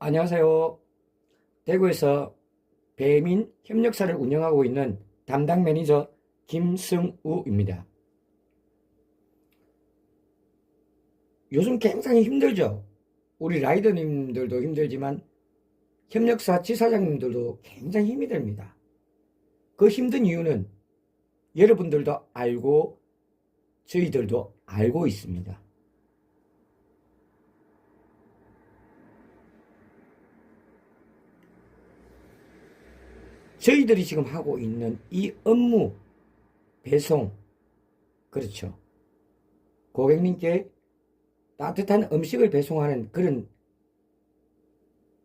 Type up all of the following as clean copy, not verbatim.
안녕하세요. 대구에서 배민 협력사를 운영하고 있는 담당 매니저 김승우입니다. 요즘 굉장히 힘들죠? 우리 라이더님들도 힘들지만 협력사 지사장님들도 굉장히 힘이 듭니다. 그 힘든 이유는 여러분들도 알고 저희들도 알고 있습니다. 저희들이 지금 하고 있는 이 업무 배송, 그렇죠. 고객님께 따뜻한 음식을 배송하는 그런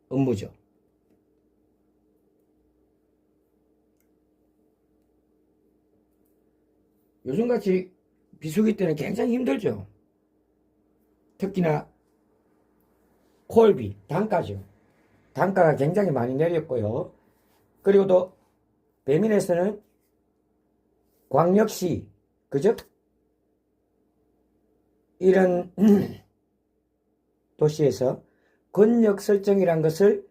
업무죠. 요즘같이 비수기 때는 굉장히 힘들죠. 특히나 콜비, 단가죠. 단가가 굉장히 많이 내렸고요. 그리고 또 배민에서는 광역시, 그죠? 이런 도시에서 권역 설정이란 것을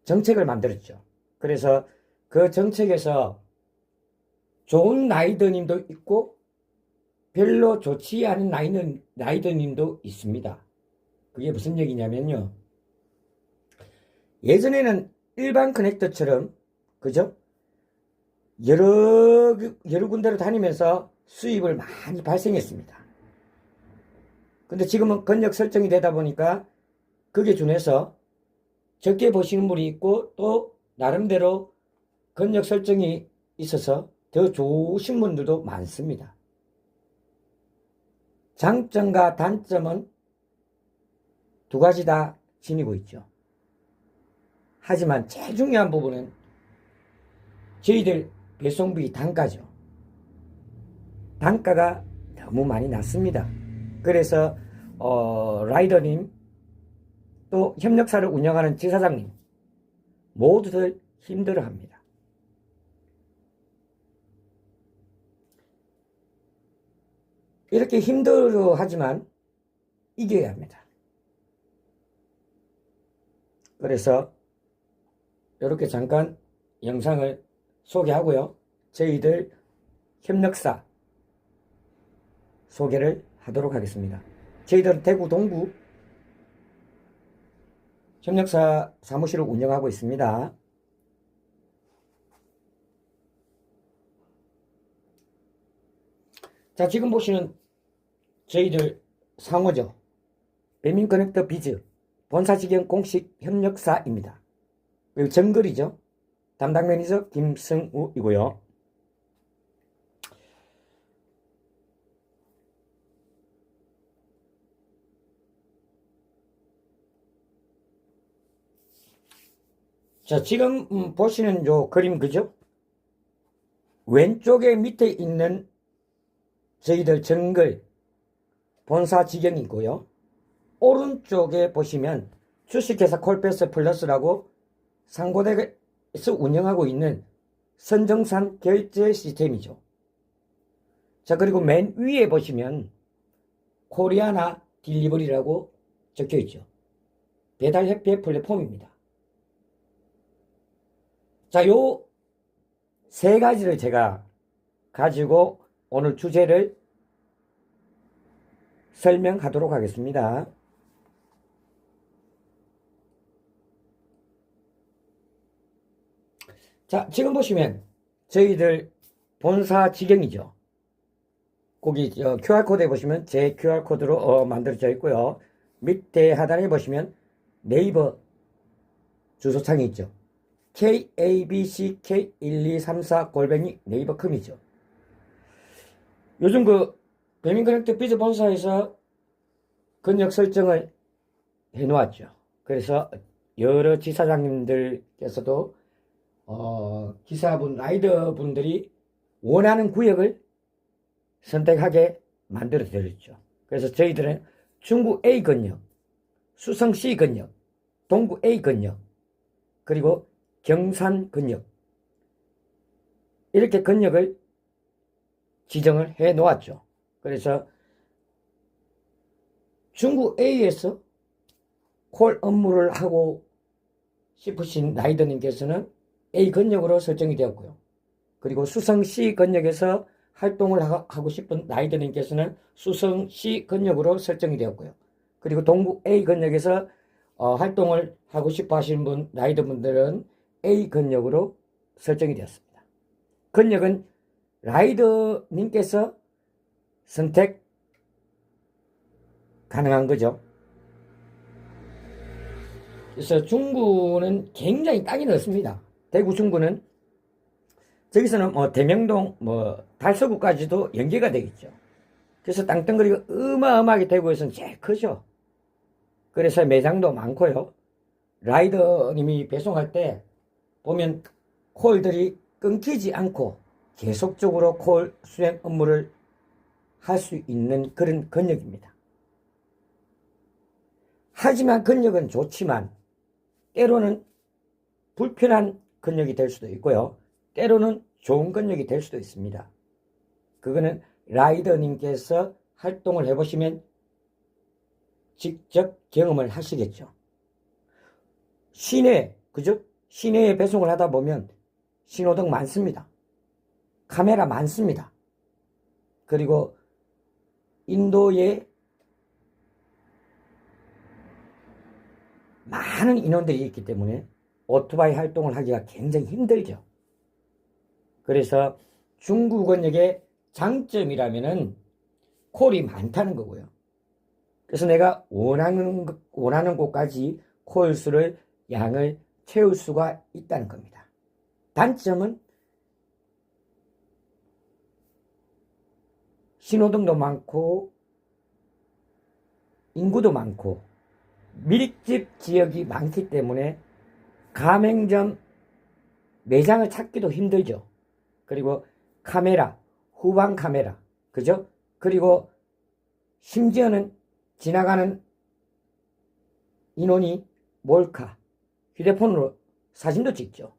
정책을 만들었죠. 그래서 그 정책에서 좋은 라이더님도 있고 별로 좋지 않은 라이더님도 있습니다. 그게 무슨 얘기냐면요. 예전에는 일반 커넥터처럼, 그죠? 여러 군데로 다니면서 수입을 많이 발생했습니다. 근데 지금은 권역 설정이 되다 보니까 그게 준해서 적게 보시는 분이 있고 또 나름대로 권역 설정이 있어서 더 좋으신 분들도 많습니다. 장점과 단점은 두 가지 다 지니고 있죠. 하지만 제일 중요한 부분은 저희들 배송비 단가죠. 단가가 너무 많이 낮습니다. 그래서 라이더님 또 협력사를 운영하는 지사장님 모두들 힘들어합니다. 이렇게 힘들어하지만 이겨야 합니다. 그래서 이렇게 잠깐 영상을 소개하고요. 저희들 협력사 소개를 하도록 하겠습니다. 저희들은 대구 동구 협력사 사무실을 운영하고 있습니다. 자, 지금 보시는 저희들 상호죠. 배민커넥터 비즈 본사직영 공식 협력사입니다. 그리고 정글이죠. 담당 매니저 김승우이고요. 자, 지금 보시는 요 그림, 그죠? 왼쪽에 밑에 있는 저희들 정글 본사 지경이고요. 오른쪽에 보시면 주식회사 콜패스 플러스라고 상고대에서 운영하고 있는 선정산 결제 시스템이죠. 자, 그리고 맨 위에 보시면 코리아나 딜리버리라고 적혀 있죠. 배달 협회 플랫폼입니다. 자, 요 세 가지를 제가 가지고 오늘 주제를 설명하도록 하겠습니다. 자, 지금 보시면 저희들 본사 지경이죠. 거기 QR코드에 보시면 제 QR코드로 만들어져 있고요. 밑에 하단에 보시면 네이버 주소창이 있죠. KABCK1234 네이버컴이죠. 요즘 그 배민커넥터 비즈 본사에서 권역 설정을 해놓았죠. 그래서 여러 지사장님들께서도 기사분, 라이더분들이 원하는 구역을 선택하게 만들어 드렸죠. 그래서 저희들은 중구 A 권역, 수성 C 권역, 동구 A 권역, 그리고 경산 권역, 이렇게 권역을 지정을 해 놓았죠. 그래서 중구 A에서 콜 업무를 하고 싶으신 라이더님께서는 A 권역으로 설정이 되었고요. 그리고 수성 C 권역에서 활동을 하고 싶은 라이더님께서는 수성 C 권역으로 설정이 되었고요. 그리고 동부 A 권역에서 활동을 하고 싶어 하시는 분, 라이더분들은 A 권역으로 설정이 되었습니다. 권역은 라이더님께서 선택 가능한 거죠. 그래서 중구는 굉장히 땅이 넓습니다. 대구 중구는 저기서는 뭐 대명동, 뭐 달서구까지도 연계가 되겠죠. 그래서 땅덩어리가 어마어마하게 대구에서는 제일 크죠. 그래서 매장도 많고요. 라이더님이 배송할 때 보면 콜들이 끊기지 않고 계속적으로 콜 수행 업무를 할 수 있는 그런 권역입니다. 하지만 권역은 좋지만 때로는 불편한 권역이 될 수도 있고요. 때로는 좋은 권역이 될 수도 있습니다. 그거는 라이더님께서 활동을 해보시면 직접 경험을 하시겠죠. 시내, 그죠? 시내에 배송을 하다 보면 신호등 많습니다. 카메라 많습니다. 그리고 인도에 많은 인원들이 있기 때문에 오토바이 활동을 하기가 굉장히 힘들죠. 그래서 중구 권역의 장점이라면은 콜이 많다는 거고요. 그래서 내가 원하는 곳까지 콜 수를 양을 채울 수가 있다는 겁니다. 단점은 신호등도 많고 인구도 많고 밀집 지역이 많기 때문에 가맹점 매장을 찾기도 힘들죠. 그리고 카메라, 후방 카메라, 그죠? 그리고 심지어는 지나가는 인원이 몰카, 휴대폰으로 사진도 찍죠.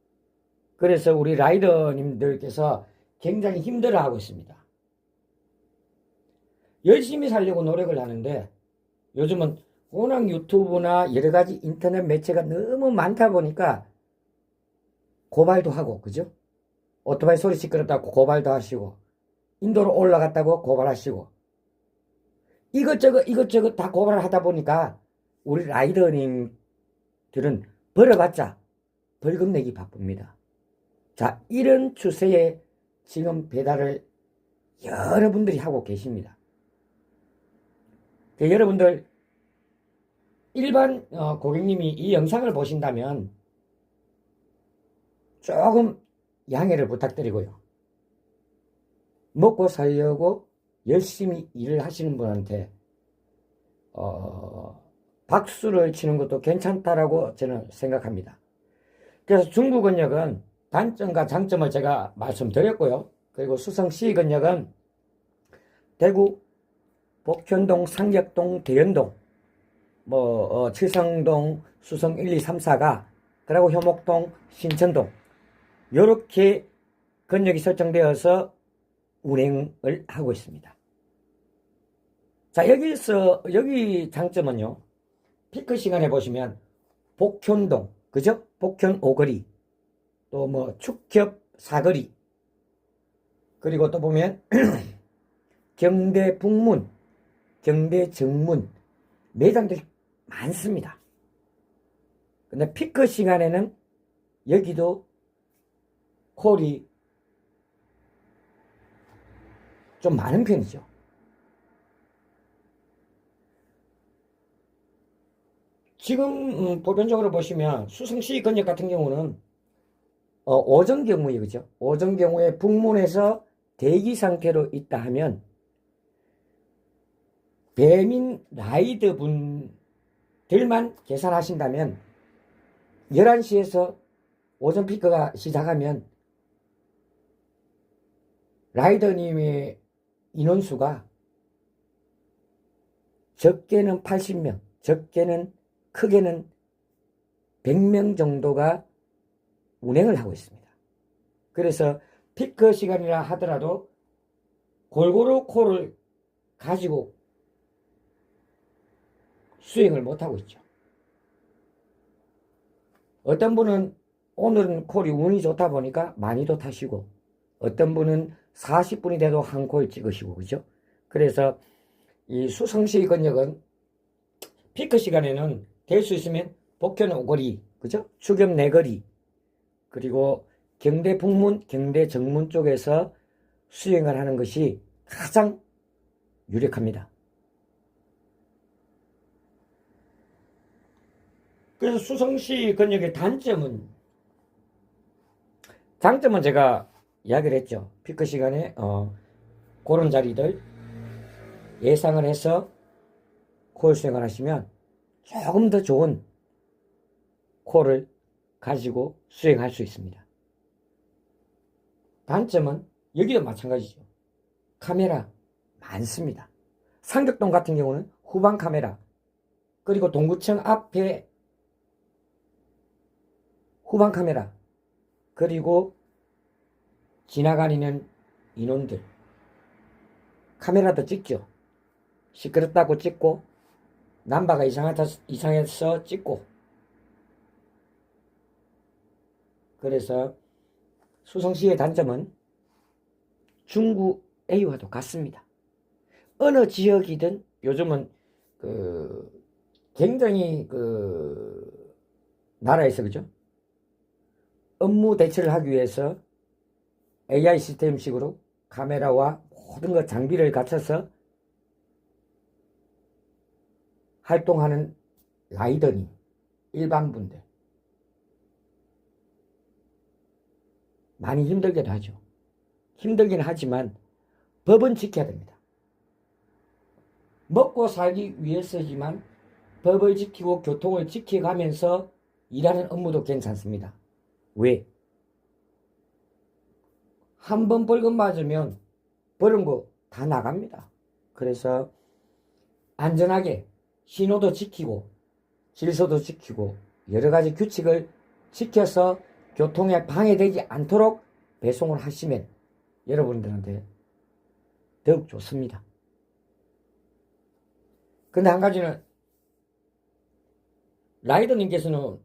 그래서 우리 라이더님들께서 굉장히 힘들어하고 있습니다. 열심히 살려고 노력을 하는데 요즘은 워낙 유튜브나 여러가지 인터넷 매체가 너무 많다 보니까 고발도 하고, 그죠? 오토바이 소리 시끄럽다고 고발도 하시고, 인도로 올라갔다고 고발하시고, 이것저것 다 고발을 하다 보니까 우리 라이더님들은 벌어봤자 벌금 내기 바쁩니다. 자, 이런 추세에 지금 배달을 여러분들이 하고 계십니다. 여러분들 일반 고객님이 이 영상을 보신다면 조금 양해를 부탁드리고요. 먹고 살려고 열심히 일을 하시는 분한테 박수를 치는 것도 괜찮다라고 저는 생각합니다. 그래서 중구권역은 단점과 장점을 제가 말씀드렸고요. 그리고 수성시 권역은 대구 복현동, 상격동, 대연동, 칠성동, 수성 1, 2, 3, 4가, 그리고 효목동, 신천동, 요렇게 권역이 설정되어서 운행을 하고 있습니다. 자, 여기 장점은요, 피크 시간에 보시면, 복현동, 그죠? 복현 5거리, 또 축협 4거리, 그리고 또 보면, 경대 북문, 경대 정문, 매장들이 많습니다. 근데 피크 시간에는 여기도 콜이 좀 많은 편이죠. 지금 보편적으로 보시면 수성시 권역 같은 경우는 오전 경우에, 그죠? 오전 경우에 북문에서 대기 상태로 있다 하면 배민 라이더 분들만 계산하신다면 11시에서 오전 피크가 시작하면 라이더님의 인원수가 적게는 80명, 적게는 크게는 100명 정도가 운행을 하고 있습니다. 그래서 피크 시간이라 하더라도 골고루 콜을 가지고 수행을 못하고 있죠. 어떤 분은 오늘은 콜이 운이 좋다 보니까 많이도 타시고, 어떤 분은 40분이 돼도 한 콜 찍으시고, 그죠? 그래서 이 수성시 권역은 피크 시간에는 될 수 있으면 복현 오거리, 그죠? 추경 내거리, 그리고 경대 북문, 경대 정문 쪽에서 수행을 하는 것이 가장 유력합니다. 그래서 수성시 권역의 장점은 제가 이야기를 했죠. 피크 시간에 그런 자리들 예상을 해서 콜 수행을 하시면 조금 더 좋은 콜을 가지고 수행할 수 있습니다. 단점은 여기도 마찬가지죠. 카메라 많습니다. 상격동 같은 경우는 후방 카메라, 그리고 동구청 앞에 후방 카메라, 그리고 지나가는 인원들 카메라도 찍죠. 시끄럽다고 찍고, 남바가 이상해서 찍고. 그래서 수성시의 단점은 중구 A와도 같습니다. 어느 지역이든 요즘은 굉장히 나라에서, 그죠? 업무 대처를 하기 위해서 AI 시스템식으로 카메라와 모든 것 장비를 갖춰서 활동하는 라이더님, 일반 분들 많이 힘들기도 하죠. 힘들긴 하지만 법은 지켜야 됩니다. 먹고 살기 위해서지만 법을 지키고 교통을 지켜가면서 일하는 업무도 괜찮습니다. 왜? 한 번 벌금 맞으면 벌은 거 다 나갑니다. 그래서 안전하게 신호도 지키고 질서도 지키고 여러 가지 규칙을 지켜서 교통에 방해되지 않도록 배송을 하시면 여러분들한테 더욱 좋습니다. 근데 한 가지는 라이더님께서는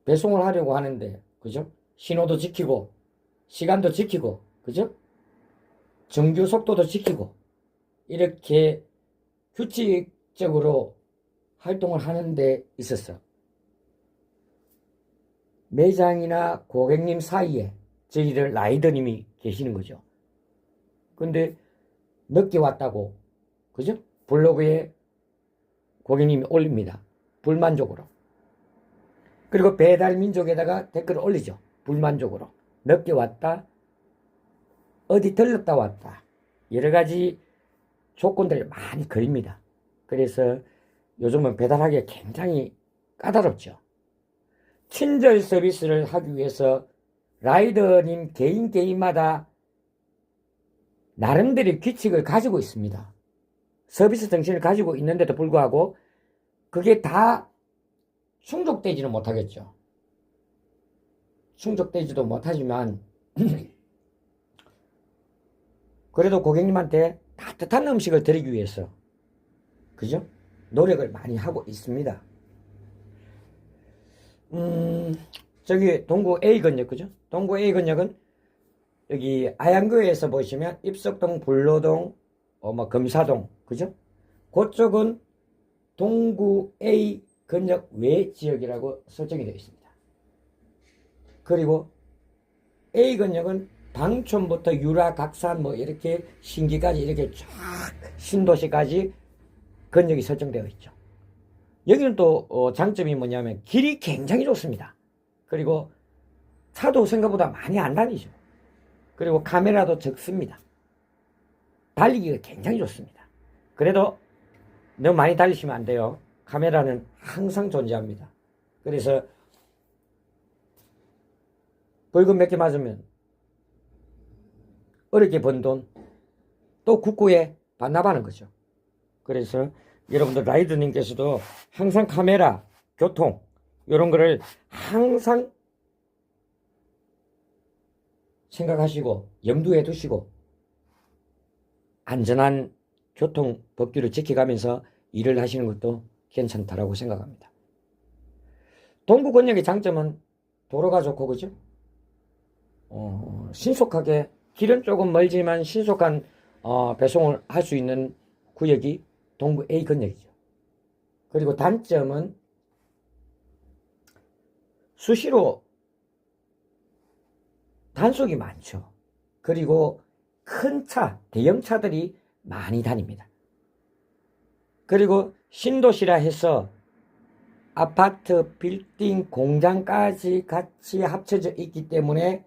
배송을 하려고 하는데, 그죠? 신호도 지키고 시간도 지키고, 그죠? 정규 속도도 지키고 이렇게 규칙적으로 활동을 하는 데 있어서 매장이나 고객님 사이에 저희들 라이더님이 계시는 거죠. 근데 늦게 왔다고, 그죠? 블로그에 고객님이 올립니다. 불만족으로. 그리고 배달민족에다가 댓글을 올리죠. 불만족으로. 늦게 왔다, 어디 들렀다 왔다, 여러 가지 조건들을 많이 걸립니다. 그래서 요즘은 배달하기가 굉장히 까다롭죠. 친절 서비스를 하기 위해서 라이더님 개인마다 나름대로 규칙을 가지고 있습니다. 서비스 정신을 가지고 있는데도 불구하고 그게 다 충족되지는 못하겠죠. 충족되지도 못하지만 그래도 고객님한테 따뜻한 음식을 드리기 위해서, 그죠? 노력을 많이 하고 있습니다. 저기 동구 A건역, 그죠? 동구 A건역은 여기 아양교에서 보시면 입석동, 불로동, 금사동, 그죠? 그쪽은 동구 A건역 외 지역이라고 설정이 되어 있습니다. 그리고 A건역은 방촌부터 유라, 각산, 이렇게 신기까지 이렇게 쫙 신도시까지 건역이 설정되어 있죠. 여기는 또 장점이 뭐냐면 길이 굉장히 좋습니다. 그리고 차도 생각보다 많이 안 다니죠. 그리고 카메라도 적습니다. 달리기가 굉장히 좋습니다. 그래도 너무 많이 달리시면 안 돼요. 카메라는 항상 존재합니다. 그래서 벌금 몇 개 맞으면 어렵게 번 돈 또 국고에 반납하는 거죠. 그래서 여러분들 라이더님께서도 항상 카메라, 교통 이런 거를 항상 생각하시고 염두에 두시고 안전한 교통 법규를 지켜가면서 일을 하시는 것도 괜찮다라고 생각합니다. 동구 권역의 장점은 도로가 좋고, 그죠? 신속하게, 길은 조금 멀지만 신속한 배송을 할 수 있는 구역이 동구 A 권역이죠. 그리고 단점은 수시로 단속이 많죠. 그리고 큰 차, 대형 차들이 많이 다닙니다. 그리고 신도시라 해서 아파트, 빌딩, 공장까지 같이 합쳐져 있기 때문에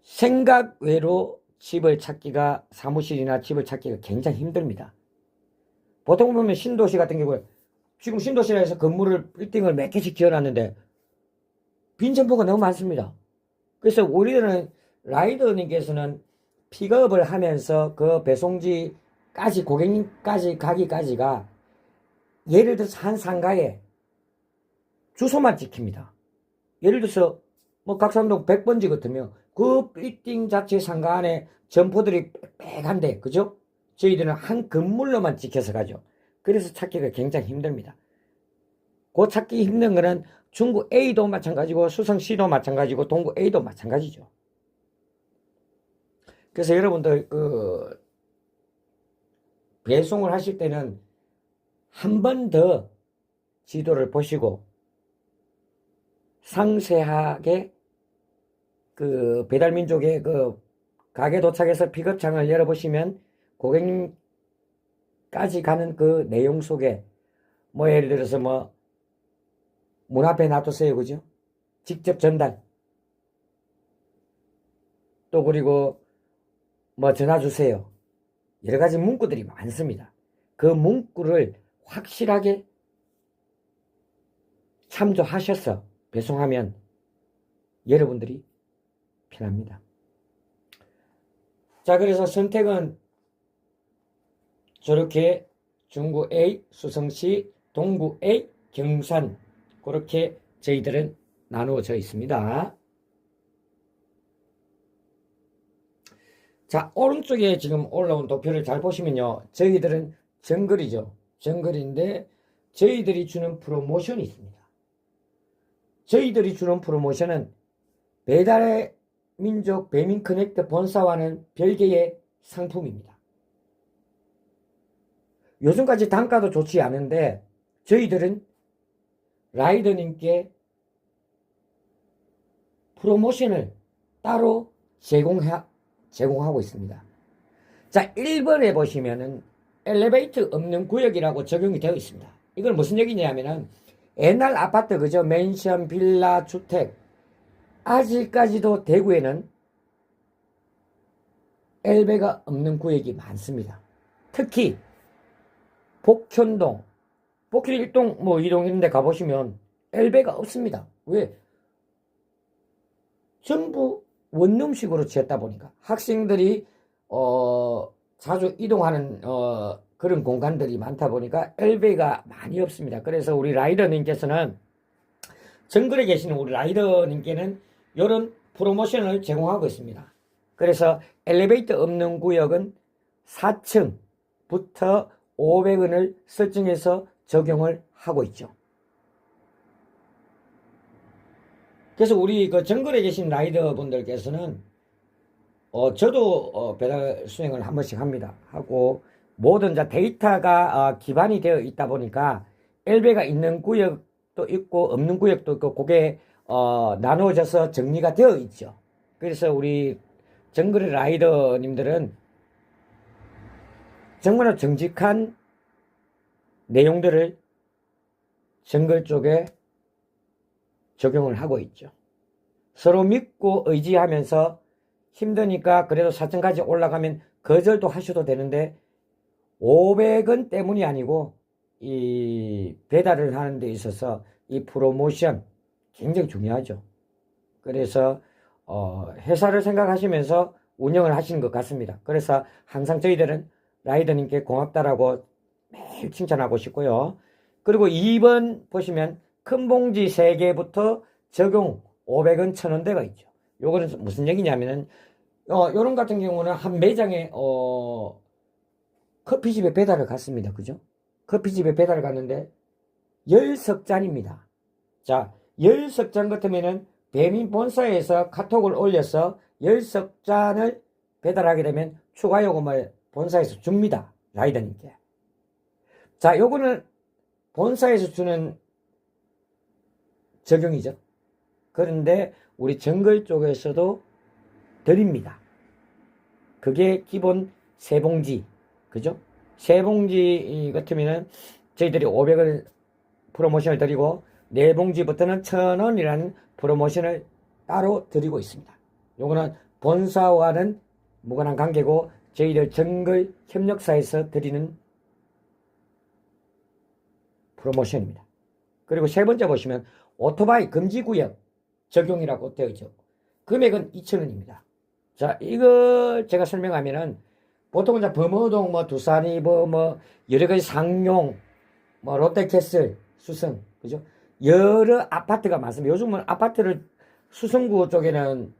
생각 외로 집을 찾기가, 사무실이나 집을 찾기가 굉장히 힘듭니다. 보통 보면 신도시 같은 경우에 지금 신도시라 해서 건물을, 빌딩을 몇 개씩 지어놨는데 빈점포가 너무 많습니다. 그래서 우리들은 라이더님께서는 픽업을 하면서 그 배송지까지, 고객님까지 가기까지가 예를 들어서 한 상가에 주소만 찍힙니다. 예를 들어서 뭐 각산동 100번지 같으면 그 빌딩 자체 상가 안에 점포들이 빽빽한데, 그죠? 저희들은 한 건물로만 찍혀서 가죠. 그래서 찾기가 굉장히 힘듭니다. 그 찾기 힘든 거는 중구 A도 마찬가지고 수성C도 마찬가지고 동구 A도 마찬가지죠. 그래서 여러분들 배송을 하실 때는 한 번 더 지도를 보시고 상세하게 배달민족의 가게 도착해서 픽업창을 열어보시면 고객님까지 가는 그 내용 속에 뭐 예를 들어서 뭐 문 앞에 놔두세요, 그죠? 직접 전달. 또 그리고 뭐 전화 주세요. 여러 가지 문구들이 많습니다. 그 문구를 확실하게 참조하셔서 배송하면 여러분들이 편합니다. 자, 그래서 선택은 저렇게 중구 A, 수성시, 동구 A, 경산, 그렇게 저희들은 나누어져 있습니다. 자, 오른쪽에 지금 올라온 도표를 잘 보시면요, 저희들은 정글이죠. 정글인데 저희들이 주는 프로모션이 있습니다. 저희들이 주는 프로모션은 배달의 민족 배민커넥트 본사와는 별개의 상품입니다. 요즘까지 단가도 좋지 않은데 저희들은 라이더님께 프로모션을 따로 제공하고 있습니다. 자, 1번에 보시면은 엘리베이터 없는 구역이라고 적용이 되어 있습니다. 이건 무슨 얘기냐면은 옛날 아파트, 그죠? 맨션, 빌라, 주택. 아직까지도 대구에는 엘베가 없는 구역이 많습니다. 특히 복현동, 복힐 1동, 뭐 2동 이런 데 가보시면 엘베가 없습니다. 왜? 전부 원룸식으로 지었다 보니까 학생들이 자주 이동하는 그런 공간들이 많다 보니까 엘베가 많이 없습니다. 그래서 우리 라이더님께서는 정글에 계시는 우리 라이더님께는 이런 프로모션을 제공하고 있습니다. 그래서 엘리베이터 없는 구역은 4층부터 500원을 설정해서 적용을 하고 있죠. 그래서 우리 정글에 계신 라이더 분들께서는 저도 배달 수행을 한 번씩 합니다. 하고 모든 데이터가 기반이 되어 있다 보니까 엘베가 있는 구역도 있고 없는 구역도 있고 그게 나누어져서 정리가 되어 있죠. 그래서 우리 정글의 라이더님들은 정말 정직한 내용들을 정글 쪽에 적용을 하고 있죠. 서로 믿고 의지하면서 힘드니까 그래도 4층까지 올라가면 거절도 하셔도 되는데 500원 때문이 아니고 이 배달을 하는 데 있어서 이 프로모션 굉장히 중요하죠. 그래서 회사를 생각하시면서 운영을 하시는 것 같습니다. 그래서 항상 저희들은 라이더님께 고맙다라고 매일 칭찬하고 싶고요. 그리고 2번 보시면 큰 봉지 3개부터 적용 500원 1000원대가 있죠. 요거는 무슨 얘기냐면은 요런 같은 경우는 한 매장에 커피집에 배달을 갔습니다. 그죠? 커피집에 배달을 갔는데 10석잔입니다. 자, 10석잔 같으면은 배민 본사에서 카톡을 올려서 10석잔을 배달하게 되면 추가 요금을 본사에서 줍니다. 라이더님께. 자, 요거는 본사에서 주는 적용이죠. 그런데 우리 정글 쪽에서도 드립니다. 그게 기본 세 봉지. 그죠? 세 봉지 같으면은 저희들이 500원 프로모션을 드리고 네 봉지부터는 1000원이라는 프로모션을 따로 드리고 있습니다. 요거는 본사와는 무관한 관계고 저희들 정글 협력사에서 드리는 프로모션입니다. 그리고 세 번째 보시면 오토바이 금지구역 적용이라고 되어 있죠. 금액은 2,000원입니다. 자, 이거 제가 설명하면은 보통은 이제 범어동, 두산이버, 여러 가지 상용, 롯데캐슬, 수성, 그죠? 여러 아파트가 많습니다. 요즘은 아파트를 수성구 쪽에는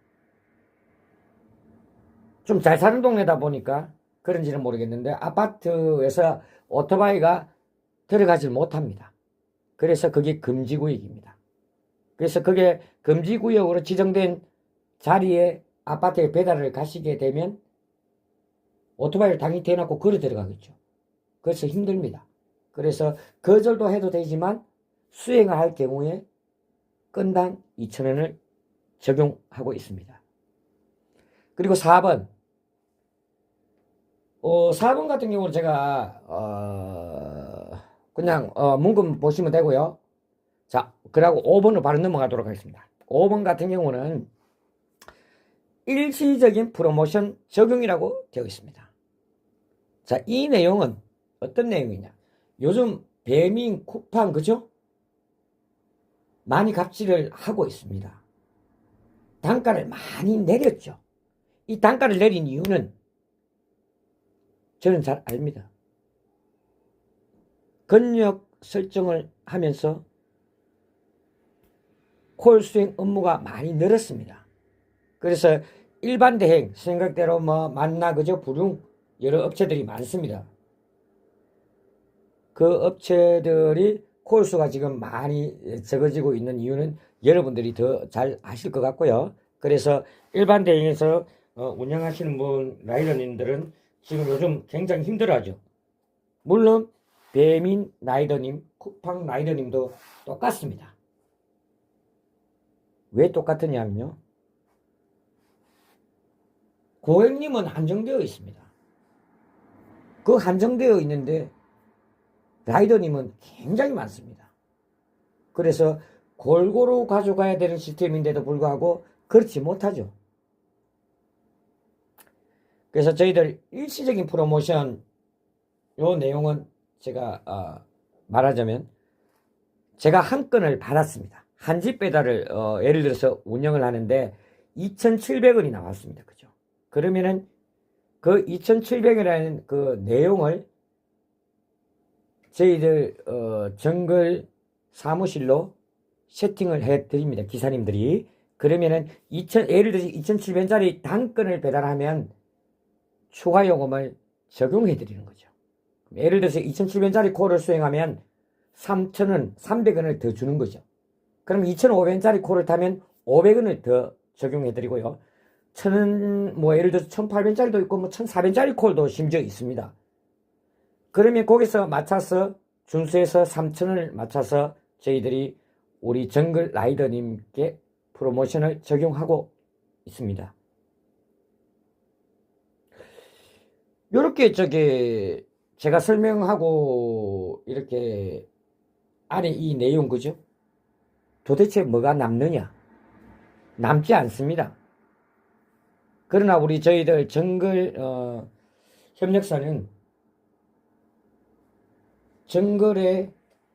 좀 잘 사는 동네다 보니까 그런지는 모르겠는데 아파트에서 오토바이가 들어가질 못합니다. 그래서 그게 금지구역입니다. 그래서 그게 금지구역으로 지정된 자리에 아파트에 배달을 가시게 되면 오토바이를 당연히 대놓고 걸어 들어가겠죠. 그래서 힘듭니다. 그래서 거절도 해도 되지만 수행을 할 경우에 건당 2,000원을 적용하고 있습니다. 그리고 4번. 4번 같은 경우는 제가 그냥 문금 보시면 되고요. 자, 그리고 5번으로 바로 넘어가도록 하겠습니다. 5번 같은 경우는 일시적인 프로모션 적용이라고 되어 있습니다. 자, 이 내용은 어떤 내용이냐? 요즘 배민 쿠팡, 그죠? 많이 갑질을 하고 있습니다. 단가를 많이 내렸죠. 이 단가를 내린 이유는 저는 잘 압니다. 권역 설정을 하면서 콜 수행 업무가 많이 늘었습니다. 그래서 일반 대행, 생각대로 만나, 그죠? 부릉, 여러 업체들이 많습니다. 그 업체들이 콜수가 지금 많이 적어지고 있는 이유는 여러분들이 더 잘 아실 것 같고요. 그래서 일반 대행에서 운영하시는 분, 라이더님들은 지금 요즘 굉장히 힘들어하죠. 물론 배민 라이더님, 쿠팡 라이더님도 똑같습니다. 왜 똑같으냐면요. 고객님은 한정되어 있습니다. 그 한정되어 있는데 라이더님은 굉장히 많습니다. 그래서 골고루 가져가야 되는 시스템인데도 불구하고 그렇지 못하죠. 그래서 저희들 일시적인 프로모션 요 내용은 제가 말하자면 제가 한 건을 받았습니다. 한 집 배달을 예를 들어서 운영을 하는데 2,700원이 나왔습니다. 그죠? 그러면은 그 2,700원이라는 그 내용을 저희들 정글 사무실로 세팅을 해 드립니다. 기사님들이. 그러면은 예를 들어서 2,700원짜리 단건을 배달하면 추가 요금을 적용해 드리는 거죠. 예를 들어서 2,700원짜리 콜을 수행하면 3,000원, 300원을 더 주는 거죠. 그럼 2,500원짜리 콜을 타면 500원을 더 적용해 드리고요. 1,000원, 예를 들어서 1,800원짜리도 있고 1,400원짜리 콜도 심지어 있습니다. 그러면 거기서 맞춰서 준수해서 3,000원을 맞춰서 저희들이 우리 정글 라이더님께 프로모션을 적용하고 있습니다. 요렇게 제가 설명하고 이렇게 안에 이 내용, 그죠? 도대체 뭐가 남느냐? 남지 않습니다. 그러나 우리 저희들 정글 협력사는 정글에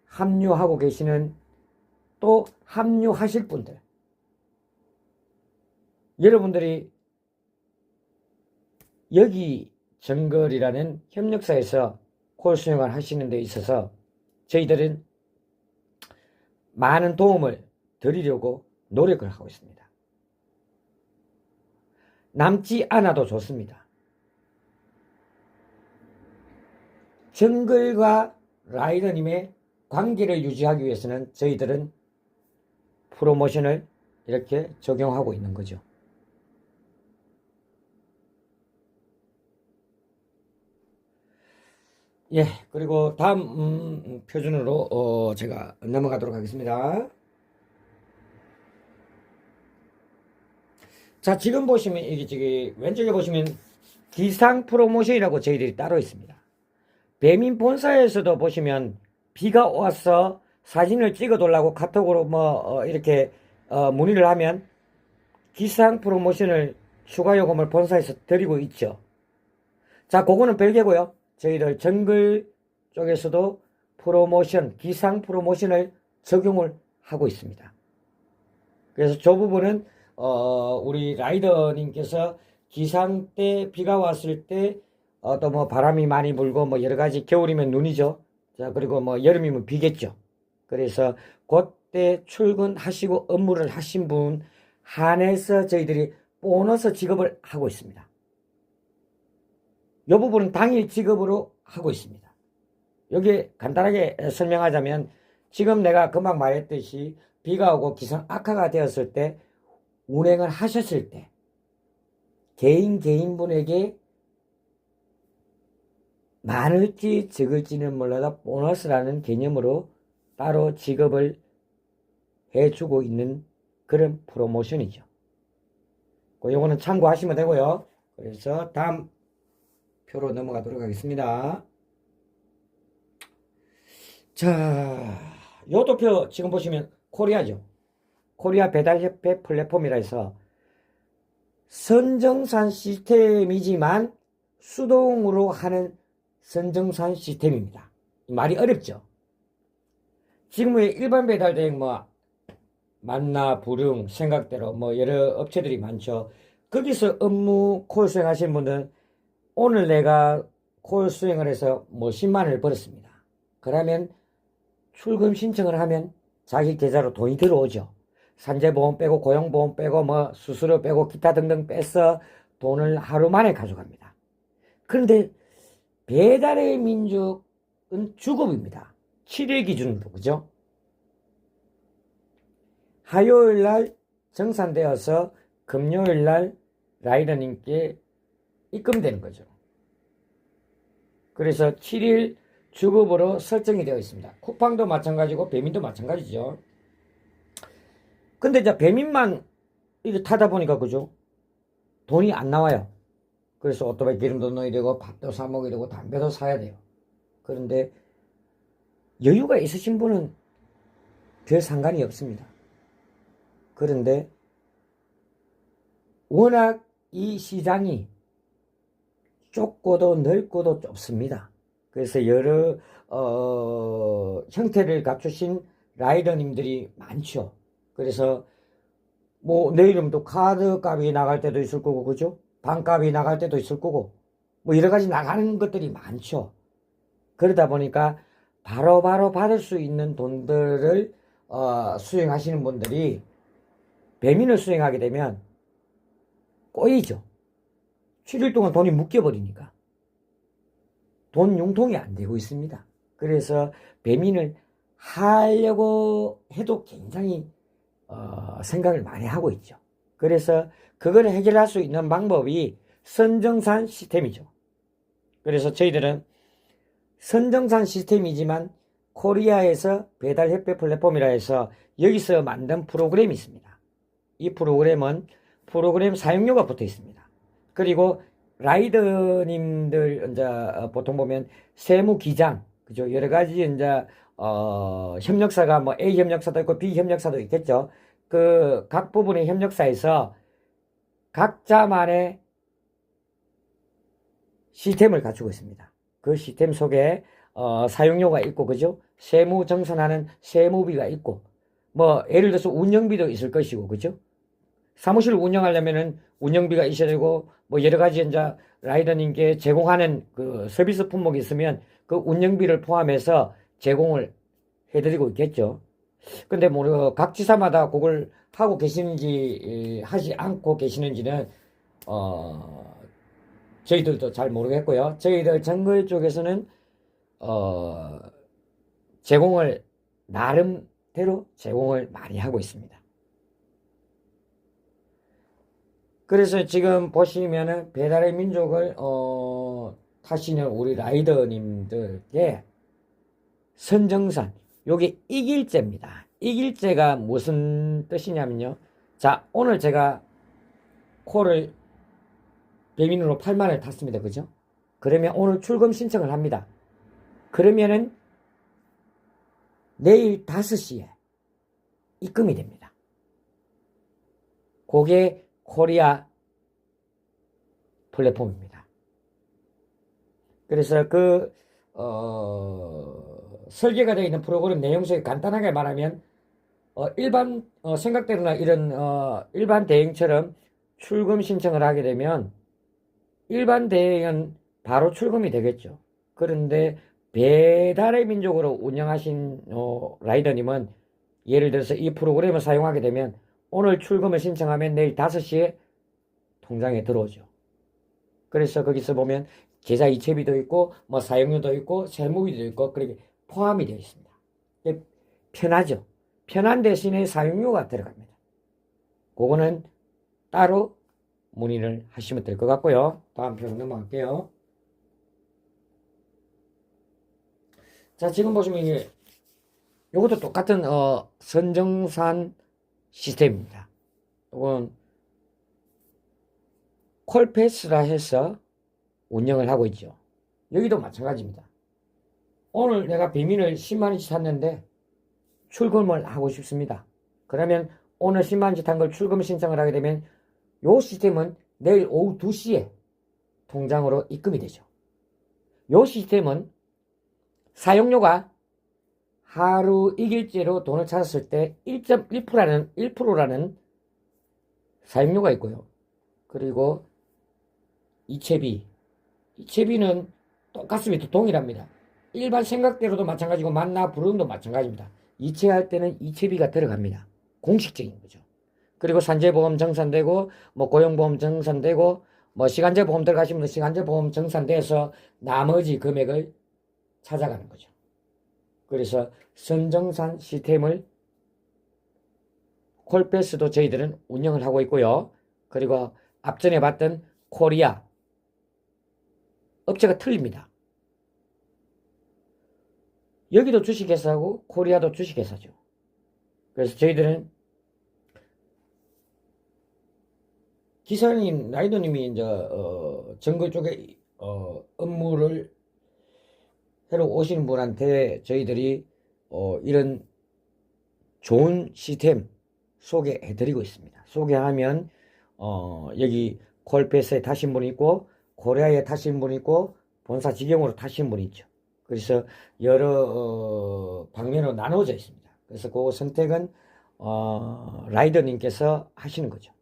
합류하고 계시는 또 합류하실 분들, 여러분들이 여기 정글이라는 협력사에서 콜 수행을 하시는 데 있어서 저희들은 많은 도움을 드리려고 노력을 하고 있습니다. 남지 않아도 좋습니다. 정글과 라이더님의 관계를 유지하기 위해서는 저희들은 프로모션을 이렇게 적용하고 있는 거죠. 예, 그리고 다음 표준으로 제가 넘어가도록 하겠습니다. 자, 지금 보시면 이게 저기 왼쪽에 보시면 기상 프로모션이라고 저희들이 따로 있습니다. 배민 본사에서도 보시면 비가 와서 사진을 찍어 달라고 카톡으로 이렇게 문의를 하면 기상 프로모션을 추가 요금을 본사에서 드리고 있죠. 자, 그거는 별개고요. 저희들 정글 쪽에서도 프로모션, 기상 프로모션을 적용을 하고 있습니다. 그래서 저 부분은 우리 라이더님께서 기상 때 비가 왔을 때 또 뭐 바람이 많이 불고 뭐 여러 가지 겨울이면 눈이죠. 자, 그리고 뭐 여름이면 비겠죠. 그래서 그때 출근하시고 업무를 하신 분 한해서 저희들이 보너스 지급을 하고 있습니다. 이 부분은 당일 지급으로 하고 있습니다. 여기 간단하게 설명하자면 지금 내가 금방 말했듯이 비가 오고 기상 악화가 되었을 때 운행을 하셨을 때 개인분에게 많을지 적을지는 몰라도 보너스라는 개념으로 따로 지급을 해주고 있는 그런 프로모션이죠. 요거는 참고하시면 되고요. 그래서 다음 표로 넘어가도록 하겠습니다. 자, 요 도표 지금 보시면 코리아죠. 코리아 배달협회 플랫폼이라 해서 선정산 시스템이지만 수동으로 하는 선정산 시스템입니다. 말이 어렵죠. 지금 왜 일반 배달 대행 만나, 부릉, 생각대로 여러 업체들이 많죠. 거기서 업무 콜 수행하시는 분들은 오늘 내가 콜 수행을 해서 10만 원을 벌었습니다. 그러면 출금 신청을 하면 자기 계좌로 돈이 들어오죠. 산재보험 빼고 고용보험 빼고 수수료 빼고 기타 등등 빼서 돈을 하루 만에 가져갑니다. 그런데 배달의 민족은 주급입니다. 7일 기준으로, 그죠? 화요일 날 정산되어서 금요일 날 라이더님께 입금되는 거죠. 그래서 7일 주급으로 설정이 되어 있습니다. 쿠팡도 마찬가지고 배민도 마찬가지죠. 근데 이제 배민만 이렇게 타다 보니까, 그죠? 돈이 안 나와요. 그래서 오토바이 기름도 넣어야 되고 밥도 사 먹어야 되고 담배도 사야 돼요. 그런데 여유가 있으신 분은 별 상관이 없습니다. 그런데 워낙 이 시장이 좁고도 넓고도 좁습니다. 그래서 여러 형태를 갖추신 라이더님들이 많죠. 그래서 내 이름도 카드 값이 나갈 때도 있을 거고, 그죠? 반값이 나갈 때도 있을 거고, 여러 가지 나가는 것들이 많죠. 그러다 보니까 바로바로 받을 수 있는 돈들을 수행하시는 분들이 배민을 수행하게 되면 꼬이죠. 7일 동안 돈이 묶여버리니까 돈 융통이 안 되고 있습니다. 그래서 배민을 하려고 해도 굉장히 생각을 많이 하고 있죠. 그래서 그걸 해결할 수 있는 방법이 선정산 시스템이죠. 그래서 저희들은 선정산 시스템이지만 코리아에서 배달협회 플랫폼이라 해서 여기서 만든 프로그램이 있습니다. 이 프로그램은 프로그램 사용료가 붙어 있습니다. 그리고 라이더님들 이제 보통 보면 세무기장, 그죠? 여러 가지 이제 협력사가 A 협력사도 있고 B 협력사도 있겠죠. 그 각 부분의 협력사에서 각자만의 시스템을 갖추고 있습니다. 그 시스템 속에 사용료가 있고, 그죠? 세무 정산하는 세무비가 있고, 예를 들어서 운영비도 있을 것이고, 그죠? 사무실을 운영하려면은 운영비가 있어야 되고, 여러 가지 이제 라이더님께 제공하는 그 서비스 품목이 있으면 그 운영비를 포함해서 제공을 해드리고 있겠죠. 근데 각 지사마다 그걸 하고 계시는지 하지 않고 계시는지는 저희들도 잘 모르겠고요. 저희들 정글 쪽에서는 제공을 나름대로 제공을 많이 하고 있습니다. 그래서 지금 보시면은 배달의 민족을 타시는 우리 라이더님들께 선정산 요게 이길제입니다. 이길제가 무슨 뜻이냐면요. 자, 오늘 제가 콜을 배민으로 8만원을 탔습니다. 그죠? 그러면 오늘 출금 신청을 합니다. 그러면은 내일 5시에 입금이 됩니다. 그게 코리아 플랫폼입니다. 그래서 설계가 되어 있는 프로그램 내용 속에 간단하게 말하면 일반 생각대로나 이런 일반 대행처럼 출금 신청을 하게 되면 일반 대행은 바로 출금이 되겠죠. 그런데 배달의 민족으로 운영하신 라이더님은 예를 들어서 이 프로그램을 사용하게 되면 오늘 출금을 신청하면 내일 5시에 통장에 들어오죠. 그래서 거기서 보면 계좌 이체비도 있고 뭐 사용료도 있고 세무비도 있고 그렇게 포함이 되어 있습니다. 편하죠. 편한 대신에 사용료가 들어갑니다. 그거는 따로 문의를 하시면 될 것 같고요. 다음 편 넘어갈게요. 자, 지금 보시면 이게 요것도 똑같은 선정산 시스템입니다. 이건 콜패스라 해서 운영을 하고 있죠. 여기도 마찬가지입니다. 오늘 내가 배민을 10만원씩 샀는데 출금을 하고 싶습니다. 그러면 오늘 10만원씩 탄 걸 출금 신청을 하게 되면 요 시스템은 내일 오후 2시에 통장으로 입금이 되죠. 요 시스템은 사용료가 하루 이길제로 돈을 찾았을 때 1.1%라는 사용료가 있고요. 그리고 이체비는 똑같습니다. 동일합니다. 일반 생각대로도 마찬가지고 만나 부르는도 마찬가지입니다. 이체할 때는 이체비가 들어갑니다. 공식적인 거죠. 그리고 산재보험 정산되고 뭐 고용보험 정산되고 뭐 시간제 보험 들어가시면 시간제 보험 정산돼서 나머지 금액을 찾아가는 거죠. 그래서 선정산 시스템을 콜패스도 저희들은 운영을 하고 있고요. 그리고 앞전에 봤던 코리아 업체가 틀립니다. 여기도 주식회사고 코리아도 주식회사죠. 그래서 저희들은 기사님, 라이더님이 이제 정글 쪽에 업무를 새로 오시는 분한테 저희들이 이런 좋은 시스템 소개해드리고 있습니다. 소개하면 여기 콜패스에 타신 분이 있고 코리아에 타신 분이 있고 본사 직영으로 타신 분이 있죠. 그래서 여러 방면으로 나눠져 있습니다. 그래서 그 선택은 라이더님께서 하시는 거죠.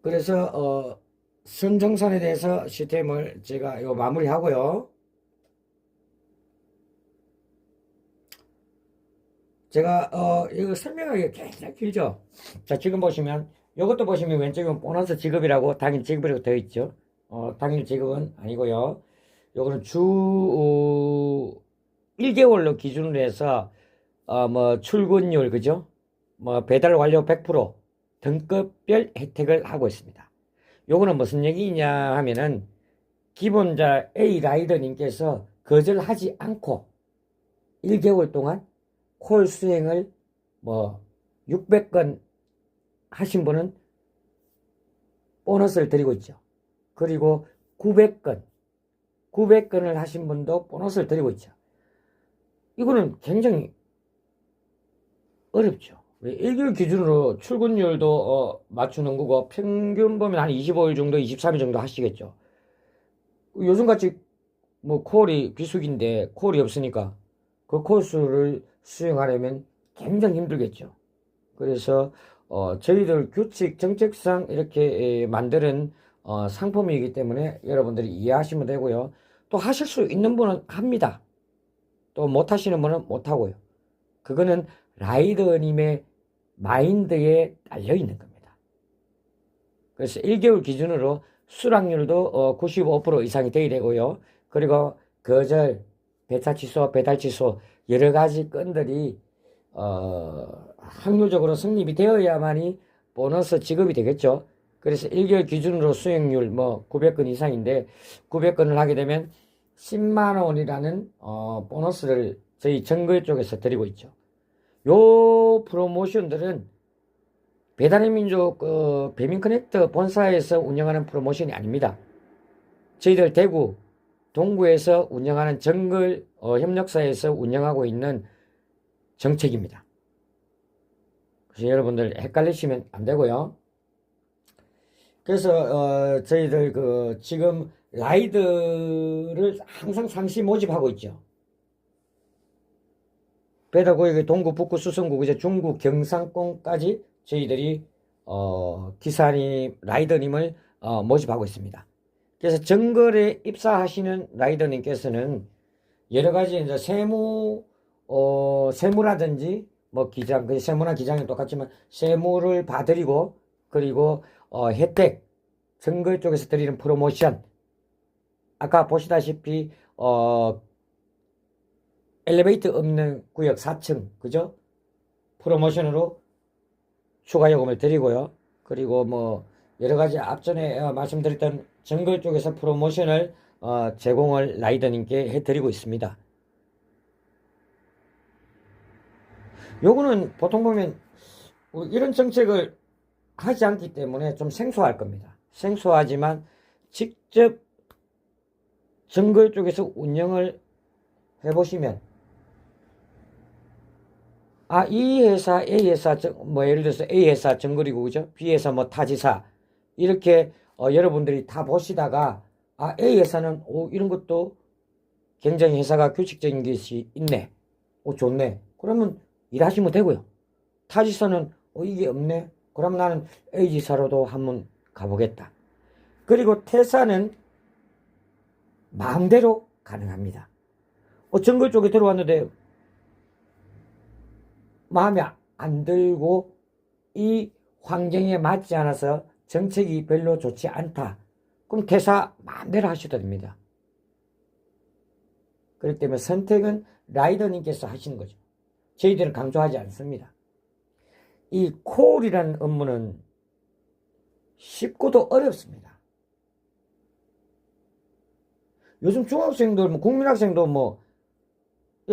그래서 선정산에 대해서 시스템을 제가 요 마무리하고요. 제가 이거 설명하기가 굉장히 길죠. 자, 지금 보시면 요것도 보시면 왼쪽에 보너스 지급이라고 당일 지급이라고 되어 있죠. 당일 지급은 아니고요. 요거는 주 1개월로 기준으로 해서 뭐 출근율 그죠? 뭐 배달 완료 100% 등급별 혜택을 하고 있습니다. 요거는 무슨 얘기냐 하면은 기본자 A 라이더님께서 거절하지 않고 1개월 동안 콜 수행을 뭐 600건 하신 분은 보너스를 드리고 있죠. 그리고 900건을 하신 분도 보너스를 드리고 있죠. 이거는 굉장히 어렵죠. 1개월 기준으로 출근율도 맞추는 거고 평균 보면 한 25일 정도 23일 정도 하시겠죠. 요즘같이 뭐 콜이 비수기인데 콜이 없으니까 그 콜수를 수행하려면 굉장히 힘들겠죠. 그래서 저희들 규칙 정책상 이렇게 만드는 상품이기 때문에 여러분들이 이해하시면 되고요. 또 하실 수 있는 분은 합니다. 또 못하시는 분은 못하고요. 그거는 라이더님의 마인드에 달려 있는 겁니다. 그래서 1개월 기준으로 수락률도 95% 이상이 돼야 되고요. 그리고 거절, 배차 취소, 배달 취소 여러 가지 건들이 확률적으로 성립이 되어야만이 보너스 지급이 되겠죠. 그래서 1개월 기준으로 수익률 뭐 900건 이상인데 900건을 하게 되면 10만 원이라는 보너스를 저희 정글 쪽에서 드리고 있죠. 요 프로모션들은 배달의 민족 배민커넥트 본사에서 운영하는 프로모션이 아닙니다. 저희들 대구 동구에서 운영하는 정글 협력사에서 운영하고 있는 정책입니다. 그래서 여러분들 헷갈리시면 안 되고요. 그래서 저희들 지금 라이드를 항상 상시 모집하고 있죠. 배달고객의 동구, 북구, 수성구, 이제 중국, 경상권까지 저희들이 기사님, 라이더님을 모집하고 있습니다. 그래서 정글에 입사하시는 라이더님께서는 여러 가지 이제 세무라든지 뭐 기장, 그 세무나 기장이 똑같지만 세무를 봐드리고 그리고 혜택, 정글 쪽에서 드리는 프로모션, 아까 보시다시피 엘리베이터 없는 구역 4층, 그죠? 프로모션으로 추가 요금을 드리고요. 그리고 뭐 여러 가지 앞전에 말씀드렸던 정글 쪽에서 프로모션을 제공을 라이더님께 해드리고 있습니다. 요거는 보통 보면 이런 정책을 하지 않기 때문에 좀 생소할 겁니다. 생소하지만 직접 정글 쪽에서 운영을 해보시면 이 회사 A 회사 뭐 예를 들어서 A 회사 정글이고 그죠? B 회사 뭐 타지사 이렇게 여러분들이 다 보시다가 A 회사는 이런 것도 굉장히 회사가 규칙적인 것이 있네. 좋네. 그러면 일하시면 되고요. 타지사는 이게 없네. 그럼 나는 A지사로도 한번 가보겠다. 그리고 퇴사는 마음대로 가능합니다. 정글 쪽에 들어왔는데 마음에 안 들고 이 환경에 맞지 않아서 정책이 별로 좋지 않다. 그럼 퇴사 마음대로 하셔도 됩니다. 그렇기 때문에 선택은 라이더님께서 하시는 거죠. 저희들은 강조하지 않습니다. 이 콜이라는 업무는 쉽고도 어렵습니다. 요즘 중학생들, 국민학생도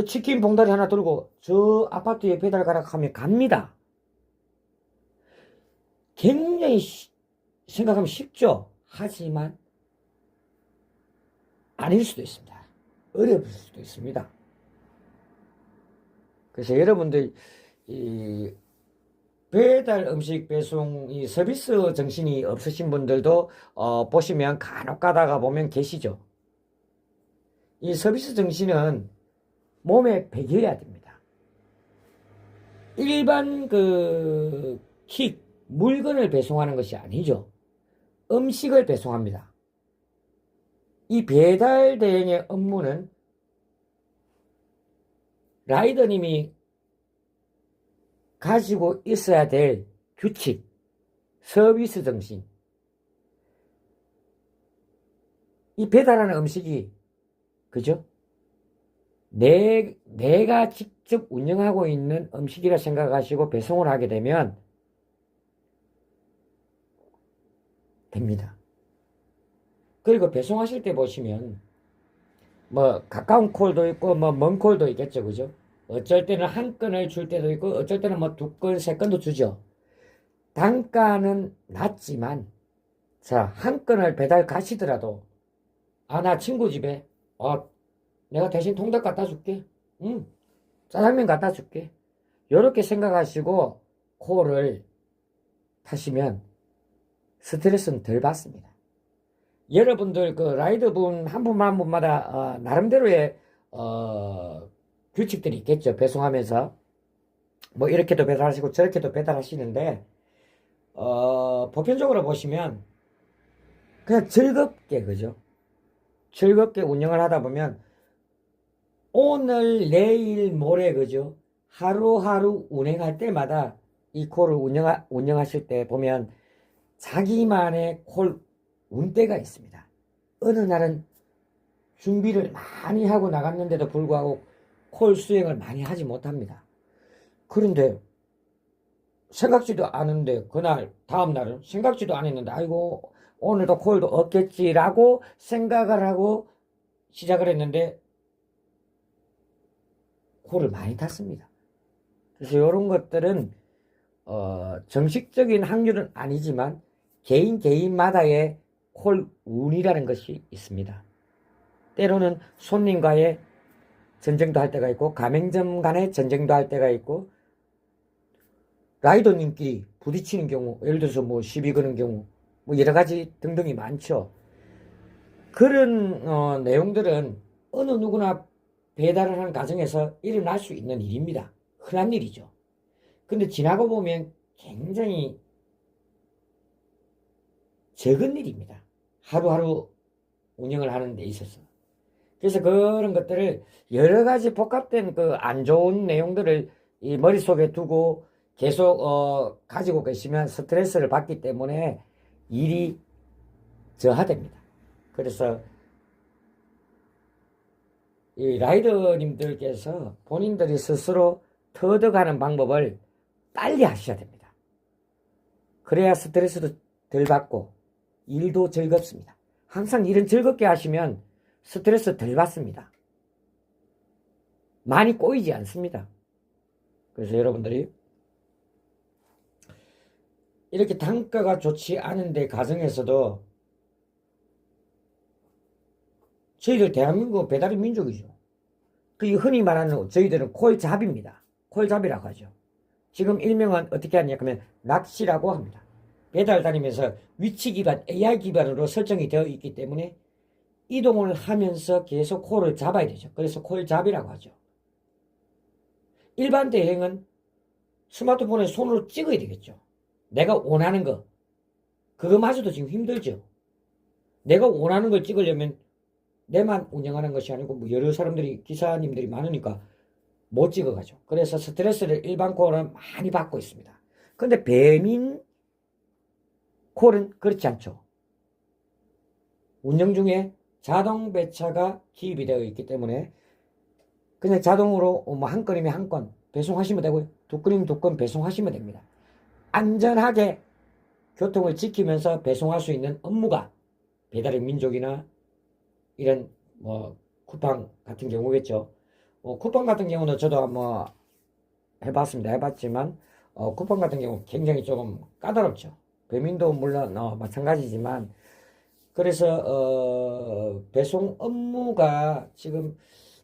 치킨 봉다리 하나 들고 저 아파트에 배달 가라 하면 갑니다. 굉장히 생각하면 쉽죠. 하지만 아닐 수도 있습니다. 어려울 수도 있습니다. 그래서 여러분들 이 배달 음식 배송 이 서비스 정신이 없으신 분들도 보시면 간혹 가다가 보면 계시죠. 이 서비스 정신은 몸에 배겨야 됩니다. 일반 물건을 배송하는 것이 아니죠. 음식을 배송합니다. 이 배달 대행의 업무는 라이더님이 가지고 있어야 될 규칙, 서비스 정신. 이 배달하는 음식이, 그죠? 내가 직접 운영하고 있는 음식이라 생각하시고 배송을 하게 되면 됩니다. 그리고 배송하실 때 보시면 가까운 콜도 있고 먼 콜도 있겠죠, 그죠? 어쩔 때는 한 건을 줄 때도 있고 어쩔 때는 2건, 3건도 주죠. 단가는 낮지만 한 건을 배달 가시더라도 나 친구 집에 내가 대신 통닭 갖다 줄게. 짜장면 갖다 줄게. 이렇게 생각하시고 콜을 타시면 스트레스는 덜 받습니다. 여러분들 라이더분 한 분마다 나름대로의 규칙들이 있겠죠. 배송하면서 이렇게도 배달하시고 저렇게도 배달하시는데 보편적으로 보시면 그냥 즐겁게, 그죠? 즐겁게 운영을 하다 보면 오늘 내일 모레, 그죠? 하루하루 운행할 때마다 이 콜을 운영하실 때 보면 자기만의 콜 운때가 있습니다. 어느 날은 준비를 많이 하고 나갔는데도 불구하고 콜 수행을 많이 하지 못합니다. 그런데 생각지도 않은데 그날 다음 날은 생각지도 안 했는데 아이고 오늘도 콜도 없겠지라고 생각을 하고 시작을 했는데 콜을 많이 탔습니다. 그래서 이런 것들은 정식적인 확률은 아니지만 개인마다의 콜 운이라는 것이 있습니다. 때로는 손님과의 전쟁도 할 때가 있고 가맹점 간의 전쟁도 할 때가 있고 라이더님끼리 부딪히는 경우, 예를 들어서 뭐 시비 거는 경우, 뭐 여러 가지 등등이 많죠. 그런 내용들은 어느 누구나 배달을 하는 과정에서 일어날 수 있는 일입니다. 흔한 일이죠. 근데 지나고 보면 굉장히 적은 일입니다. 하루하루 운영을 하는 데 있어서. 그래서 그런 것들을 여러 가지 복합된 그 안 좋은 내용들을 이 머릿속에 두고 계속 가지고 계시면 스트레스를 받기 때문에 일이 저하됩니다. 그래서 이 라이더님들께서 본인들이 스스로 터득하는 방법을 빨리 하셔야 됩니다. 그래야 스트레스도 덜 받고 일도 즐겁습니다. 항상 일은 즐겁게 하시면 스트레스 덜 받습니다. 많이 꼬이지 않습니다. 그래서 여러분들이 이렇게 단가가 좋지 않은데 가정에서도 저희들 대한민국 배달의 민족이죠. 그 흔히 말하는 저희들은 콜잡입니다. 콜잡이라고 하죠. 지금 일명은 어떻게 하냐 하면 낚시라고 합니다. 배달 다니면서 위치 기반 AI 기반으로 설정이 되어 있기 때문에 이동을 하면서 계속 콜을 잡아야 되죠. 그래서 콜잡이라고 하죠. 일반 대행은 스마트폰에 손으로 찍어야 되겠죠. 내가 원하는 거. 그거마저도 지금 힘들죠. 내가 원하는 걸 찍으려면 내만 운영하는 것이 아니고 뭐 여러 사람들이 기사님들이 많으니까 못 찍어가죠. 그래서 스트레스를 일반 콜은 많이 받고 있습니다. 근데 배민 콜은 그렇지 않죠. 운영 중에 자동 배차가 기입이 되어 있기 때문에 그냥 자동으로 뭐 한 건이면 한 건 배송하시면 되고요. 두 건이면 두 건 배송하시면 됩니다. 안전하게 교통을 지키면서 배송할 수 있는 업무가 배달의 민족이나 이런 뭐 쿠팡 같은 경우겠죠. 쿠팡 같은 경우는 저도 한번 해봤지만 쿠팡 같은 경우 굉장히 조금 까다롭죠. 배민도 물론 마찬가지지만 그래서 배송 업무가 지금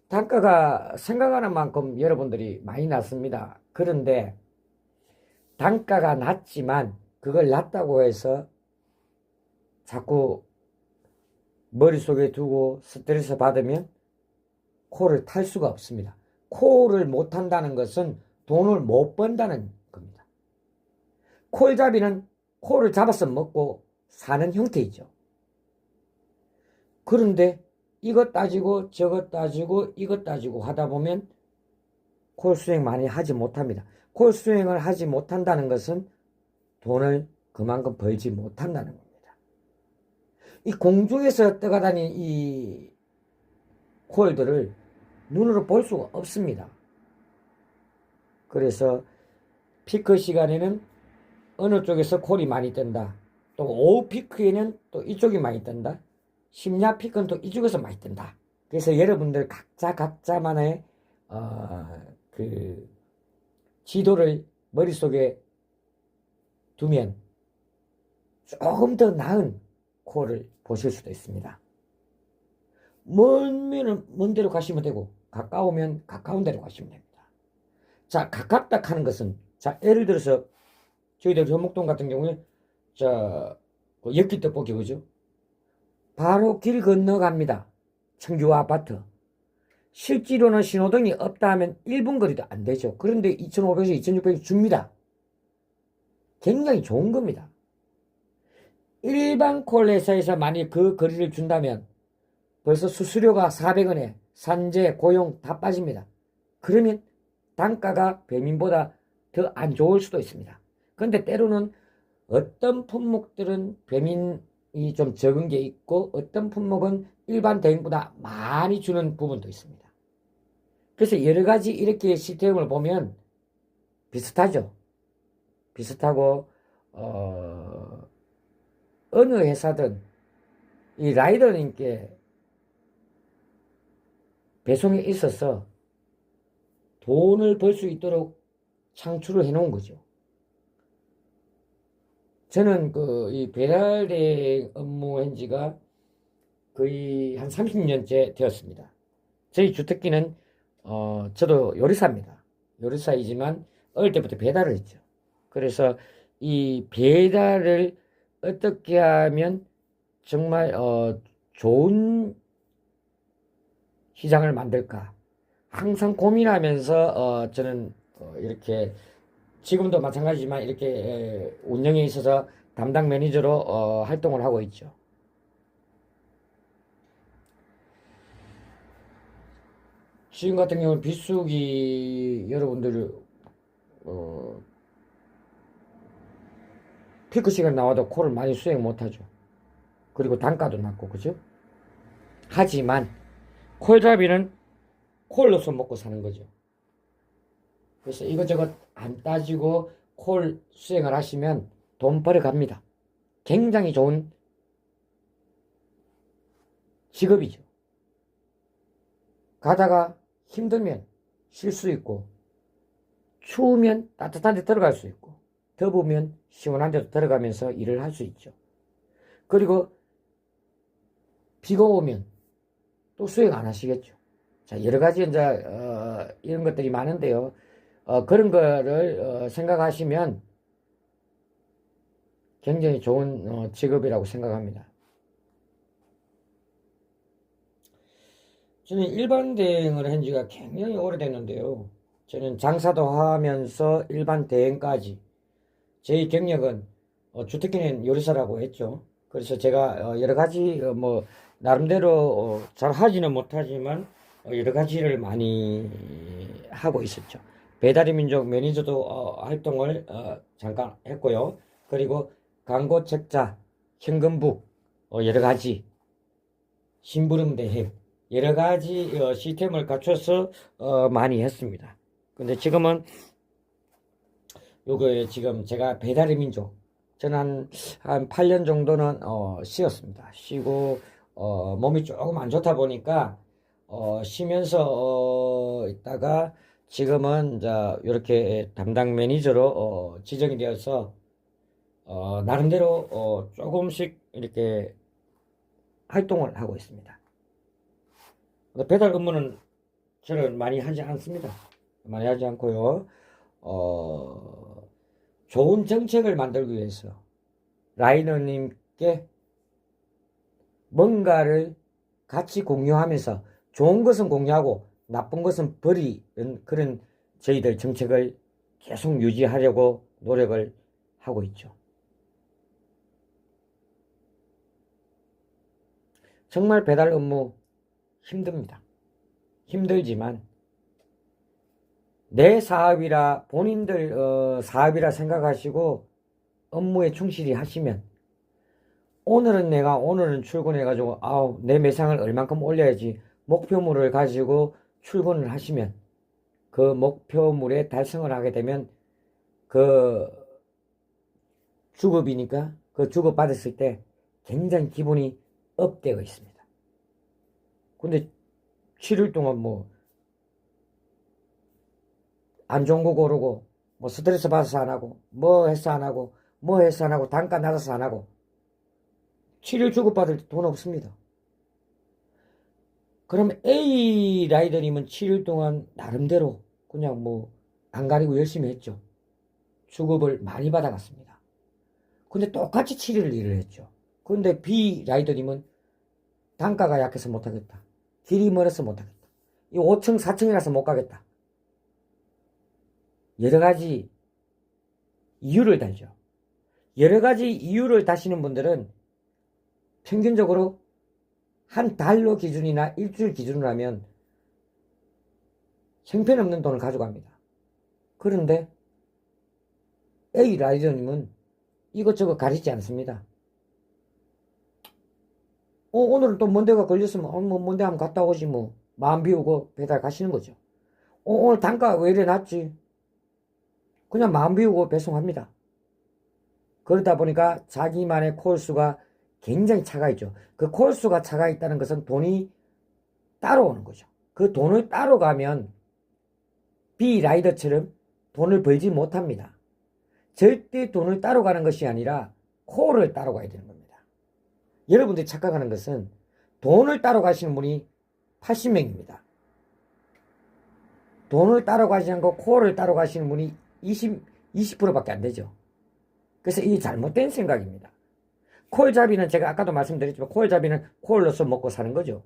단가가 생각하는 만큼 여러분들이 많이 낮습니다. 그런데 단가가 낮지만 그걸 낮다고 해서 자꾸 머릿속에 두고 스트레스 받으면 콜을 탈 수가 없습니다. 콜을 못 한다는 것은 돈을 못 번다는 겁니다. 콜잡이는 콜을 잡아서 먹고 사는 형태이죠. 그런데 이것 따지고 저것 따지고 이것 따지고 하다 보면 콜 수행 많이 하지 못합니다. 콜 수행을 하지 못한다는 것은 돈을 그만큼 벌지 못한다는 겁니다. 이 공중에서 떠가다니는 이 콜들을 눈으로 볼 수가 없습니다. 그래서 피크 시간에는 어느 쪽에서 콜이 많이 뜬다. 또 오후 피크에는 또 이쪽이 많이 뜬다. 심야 피크는 또 이쪽에서 많이 뜬다. 그래서 여러분들 각자만의 그 지도를 머릿속에 두면 조금 더 나은 콜을 보실 수도 있습니다. 멀면 먼 데로 가시면 되고 가까우면 가까운 데로 가시면 됩니다. 자, 가깝다 하는 것은 자, 예를 들어서 저희들 현목동 같은 경우에 엽기 떡볶이 그죠? 바로 길 건너갑니다. 청규 아파트. 실제로는 신호등이 없다 하면 1분 거리도 안 되죠. 그런데 2,500에서 2,600원 줍니다. 굉장히 좋은 겁니다. 일반 콜 회사에서 만약 그 거리를 준다면 벌써 수수료가 400원에 산재, 고용 다 빠집니다. 그러면 단가가 배민보다 더 안 좋을 수도 있습니다. 그런데 때로는 어떤 품목들은 배민이 좀 적은 게 있고 어떤 품목은 일반 대행보다 많이 주는 부분도 있습니다. 그래서 여러 가지 이렇게 시스템을 보면 비슷하죠. 비슷하고 어느 회사든 이 라이더님께 배송에 있어서 돈을 벌 수 있도록 창출을 해 놓은 거죠. 저는 이 배달대 업무한 지가 거의 한 30년째 되었습니다. 저희 주특기는 저도 요리사입니다. 요리사이지만 어릴 때부터 배달을 했죠. 그래서 이 배달을 어떻게 하면 정말 좋은 시장을 만들까 항상 고민하면서 저는 이렇게 지금도 마찬가지지만 이렇게 운영에 있어서 담당 매니저로 활동을 하고 있죠. 지금 같은 경우는 비수기 여러분들 피크 시간 나와도 콜을 많이 수행 못하죠. 그리고 단가도 낮고 그죠? 하지만 콜잡이는 콜로서 먹고 사는 거죠. 그래서 이것저것 안 따지고 콜 수행을 하시면 돈 벌어갑니다. 굉장히 좋은 직업이죠. 가다가 힘들면 쉴 수 있고 추우면 따뜻한 데 들어갈 수 있고 더우면 시원한 데도 들어가면서 일을 할 수 있죠. 그리고 비가 오면 또 수행 안 하시겠죠. 자, 여러 가지 이제 이런 것들이 많은데요. 그런 거를 생각하시면 굉장히 좋은 직업이라고 생각합니다. 저는 일반 대행을 한 지가 굉장히 오래됐는데요. 저는 장사도 하면서 일반 대행까지 제 경력은 주특기는 요리사라고 했죠. 그래서 제가 여러 가지 뭐 나름대로 잘 하지는 못하지만 여러 가지를 많이 하고 있었죠. 배달의 민족 매니저도 활동을 잠깐 했고요. 그리고 광고 책자, 현금북 여러 가지 심부름 대행 여러 가지 시스템을 갖춰서 많이 했습니다. 근데 지금은 요거 지금 제가 배달의 민족 저는 한 8년 정도는 쉬었습니다. 쉬고 몸이 조금 안 좋다 보니까 쉬면서 있다가 지금은 이제 이렇게 담당 매니저로 지정이 되어서 나름대로 조금씩 이렇게 활동을 하고 있습니다. 배달 업무는 저는 많이 하지 않습니다. 많이 하지 않고요. 좋은 정책을 만들기 위해서 라이너님께 뭔가를 같이 공유하면서 좋은 것은 공유하고 나쁜 것은 버리는 그런 저희들 정책을 계속 유지하려고 노력을 하고 있죠. 정말 배달 업무 힘듭니다. 힘들지만 내 사업이라 본인들 사업이라 생각하시고 업무에 충실히 하시면 오늘은 출근해가지고 내 매상을 얼만큼 올려야지 목표물을 가지고 출근을 하시면 그 목표물에 달성을 하게 되면 그 주급이니까 그 주급 받았을 때 굉장히 기분이 업되어 있습니다. 근데 7일 동안 안 좋은 거 고르고 스트레스 받아서 안 하고 뭐 해서 안 하고 단가 낮아서 안 하고 7일 주급받을 때 돈 없습니다. 그러면 A 라이더님은 7일 동안 나름대로 그냥 안 가리고 열심히 했죠. 주급을 많이 받아갔습니다. 근데 똑같이 7일 일을 했죠. 근데 B 라이더님은 단가가 약해서 못하겠다. 길이 멀어서 못하겠다. 이 5층 4층이라서 못 가겠다. 여러 가지 이유를 달죠. 여러 가지 이유를 다시는 분들은 평균적으로 한 달로 기준이나 일주일 기준으로 하면 형편없는 돈을 가져갑니다. 그런데 A 라이더님은 이것저것 가리지 않습니다. 오늘은 또 먼데가 걸렸으면 먼데 한번 갔다 오지 마음 비우고 배달 가시는 거죠. 오늘 단가 왜 이래 낮지? 그냥 마음 비우고 배송합니다. 그러다 보니까 자기만의 콜수가 굉장히 차가 있죠. 그 콜수가 차가 있다는 것은 돈이 따로 오는 거죠. 그 돈을 따로 가면 비라이더처럼 돈을 벌지 못합니다. 절대 돈을 따로 가는 것이 아니라 콜을 따로 가야 되는 겁니다. 여러분들이 착각하는 것은 돈을 따로 가시는 분이 80명입니다. 돈을 따로 가시지 않고 콜을 따로 가시는 분이 20%밖에 안 되죠. 그래서 이 잘못된 생각입니다. 콜잡이는 제가 아까도 말씀드렸지만 콜잡이는 콜로서 먹고 사는 거죠.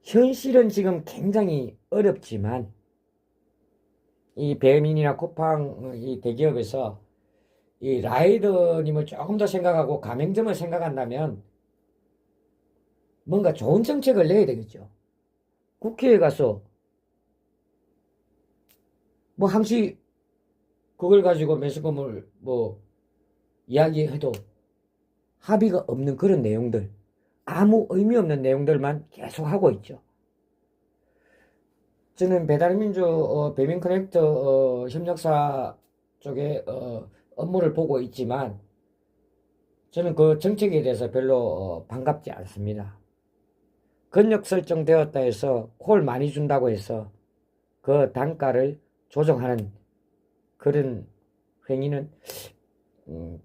현실은 지금 굉장히 어렵지만 이 배민이나 쿠팡 이 대기업에서 이 라이더님을 조금 더 생각하고 가맹점을 생각한다면 뭔가 좋은 정책을 내야 되겠죠. 국회에 가서 뭐 항시 그걸 가지고 매수금을 뭐 이야기해도 합의가 없는 그런 내용들, 아무 의미 없는 내용들만 계속 하고 있죠. 저는 배달민족 배민커넥터 협력사 쪽에 업무를 보고 있지만 저는 그 정책에 대해서 별로 반갑지 않습니다. 근역 설정되었다 해서 콜 많이 준다고 해서 그 단가를 조정하는 그런 행위는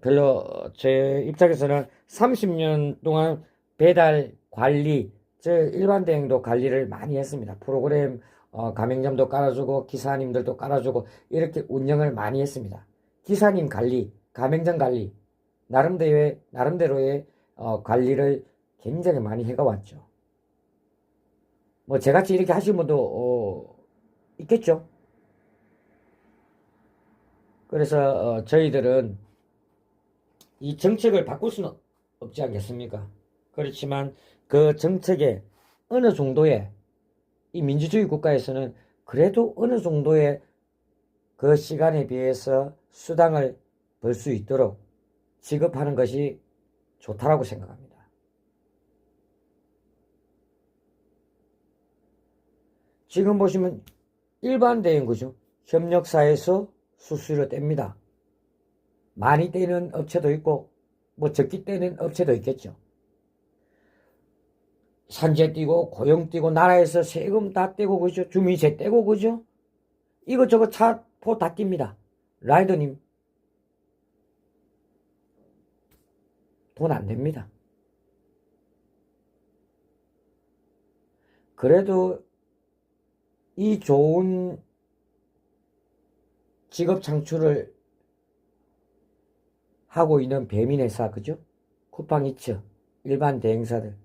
별로 제 입장에서는 30년 동안 배달 관리, 저 일반 대행도 관리를 많이 했습니다. 프로그램 가맹점도 깔아주고 기사님들도 깔아주고 이렇게 운영을 많이 했습니다. 기사님 관리, 가맹점 관리 나름대로의 관리를 굉장히 많이 해가 왔죠. 뭐 저같이 이렇게 하시는 분도 있겠죠. 그래서 저희들은 이 정책을 바꿀 수는 없지 않겠습니까? 그렇지만 그 정책에 어느 정도의 이 민주주의 국가에서는 그래도 어느 정도의 그 시간에 비해서 수당을 벌 수 있도록 지급하는 것이 좋다라고 생각합니다. 지금 보시면 일반 대행구죠. 협력사에서 수수료 뗍니다. 많이 떼는 업체도 있고 뭐 적게 떼는 업체도 있겠죠. 산재 떼고 고용 떼고 나라에서 세금 다 떼고 그죠. 주민세 떼고 그죠. 이것저것 차포 다 띱니다. 라이더님 돈 안 됩니다. 그래도 이 좋은 직업 창출을 하고 있는 배민회사 그죠? 쿠팡이츠 일반 대행사들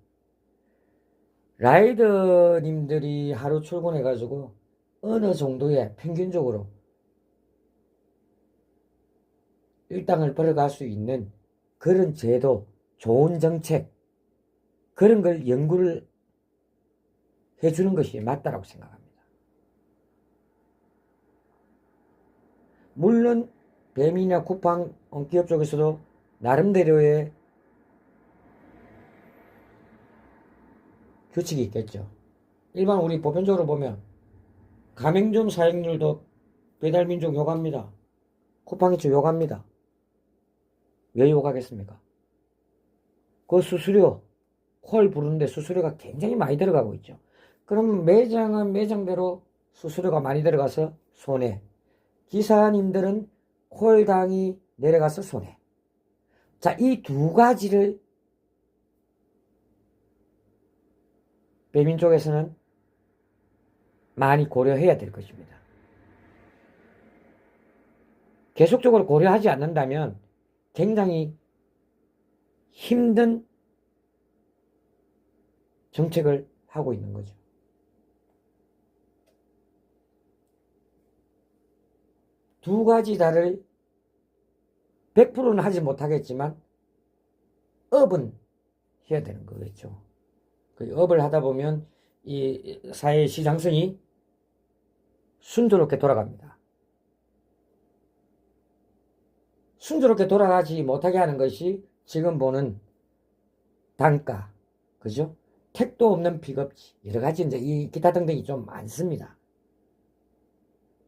라이더님들이 하루 출근해가지고 어느 정도의 평균적으로 일당을 벌어갈 수 있는 그런 제도, 좋은 정책 그런 걸 연구를 해주는 것이 맞다라고 생각합니다. 물론 배민이나 쿠팡 기업 쪽에서도 나름대로의 규칙이 있겠죠. 일반 우리 보편적으로 보면 가맹점 사장님들도 배달민족 욕합니다. 쿠팡이츠 욕합니다. 왜 욕하겠습니까? 그 수수료, 콜 부르는데 수수료가 굉장히 많이 들어가고 있죠. 그럼 매장은 매장대로 수수료가 많이 들어가서 손해. 기사님들은 콜당이 내려가서 손해. 자, 이 두 가지를 배민 쪽에서는 많이 고려해야 될 것입니다. 계속적으로 고려하지 않는다면 굉장히 힘든 정책을 하고 있는 거죠. 두 가지 다를 100%는 하지 못하겠지만 업은 해야 되는 거겠죠. 그 업을 하다 보면 이 사회의 시장성이 순조롭게 돌아갑니다. 순조롭게 돌아가지 못하게 하는 것이 지금 보는 단가, 그죠? 택도 없는 픽업지, 여러 가지 이제 이 기타 등등이 좀 많습니다.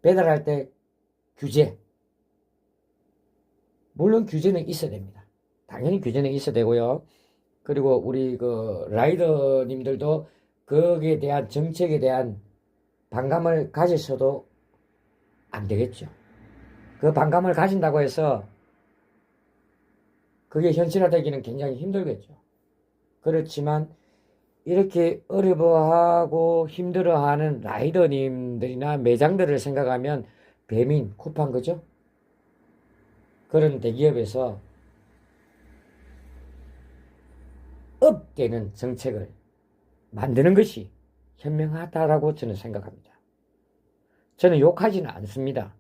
배달할 때 규제. 물론 규제는 있어야 됩니다. 당연히 규제는 있어야 되고요. 그리고 우리 그 라이더님들도 거기에 대한 정책에 대한 반감을 가지셔도 안 되겠죠. 그 반감을 가진다고 해서 그게 현실화되기는 굉장히 힘들겠죠. 그렇지만 이렇게 어려워하고 힘들어하는 라이더님들이나 매장들을 생각하면 배민, 쿠팡 그죠? 그런 대기업에서 업되는 정책을 만드는 것이 현명하다라고 저는 생각합니다. 저는 욕하지는 않습니다.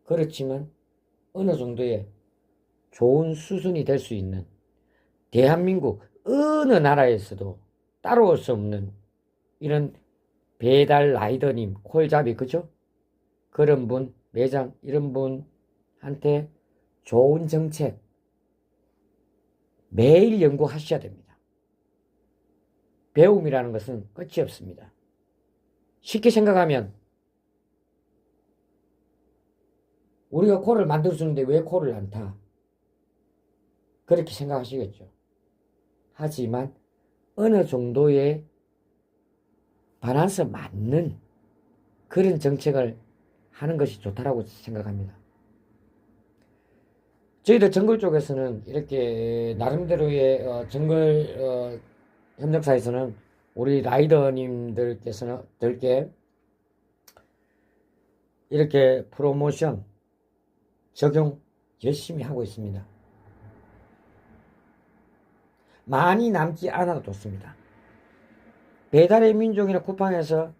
그렇지만 어느 정도의 좋은 수준이 될 수 있는 대한민국 어느 나라에서도 따라올 수 없는 이런 배달 라이더님, 콜잡이 그죠? 그런 분, 매장 이런 분한테 좋은 정책 매일 연구하셔야 됩니다. 배움이라는 것은 끝이 없습니다. 쉽게 생각하면 우리가 코를 만들어주는데 왜 코를 안 타? 그렇게 생각하시겠죠. 하지만 어느 정도의 밸런스 맞는 그런 정책을 하는 것이 좋다라고 생각합니다. 저희들 정글 쪽에서는 이렇게 나름대로의 정글 협력사에서는 우리 라이더님들께서는 들께 이렇게 프로모션 적용 열심히 하고 있습니다. 많이 남지 않아도 좋습니다. 배달의 민족이나 쿠팡에서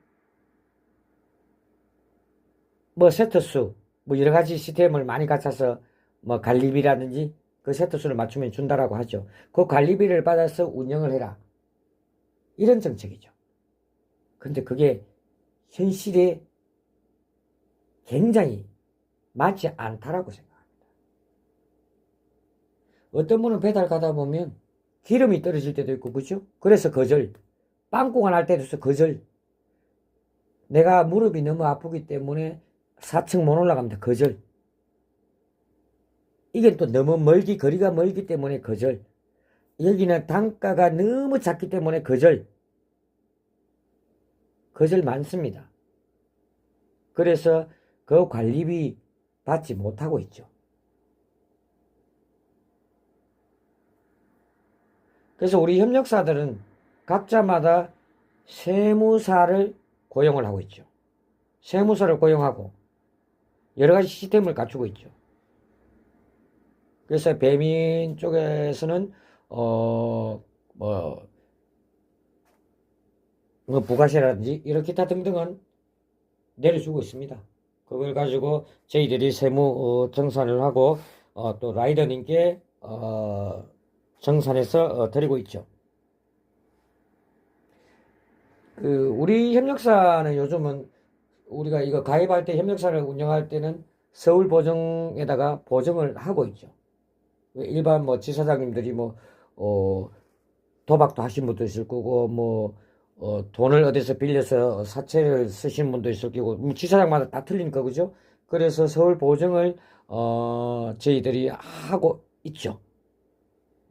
뭐 세트수, 뭐 여러 가지 시스템을 많이 갖춰서 뭐 관리비라든지 그 세트수를 맞추면 준다라고 하죠. 그 관리비를 받아서 운영을 해라. 이런 정책이죠. 근데 그게 현실에 굉장히 맞지 않다라고 생각합니다. 어떤 분은 배달 가다 보면 기름이 떨어질 때도 있고, 그죠? 그래서 거절. 빵꾸가 날 때도 있어, 거절. 내가 무릎이 너무 아프기 때문에 4층 못 올라갑니다, 거절. 이게 또 너무 거리가 멀기 때문에 거절. 여기는 단가가 너무 작기 때문에 거절. 거절 많습니다. 그래서 그 관리비 받지 못하고 있죠. 그래서 우리 협력사들은 각자마다 세무사를 고용을 하고 있죠. 세무사를 고용하고 여러 가지 시스템을 갖추고 있죠. 그래서 배민 쪽에서는 뭐 부가세라든지 이런 기타 등등은 내려주고 있습니다. 그걸 가지고 저희들이 세무 정산을 하고 또 라이더님께 정산해서 드리고 있죠. 우리 협력사는 요즘은 우리가 이거 가입할 때 협력사를 운영할 때는 서울 보정에다가 보정을 하고 있죠. 일반 뭐 지사장님들이 도박도 하신 분도 있을 거고 돈을 어디서 빌려서 사채를 쓰신 분도 있을 거고 지사장마다 다 틀리니까 그죠? 그래서 서울 보정을 저희들이 하고 있죠.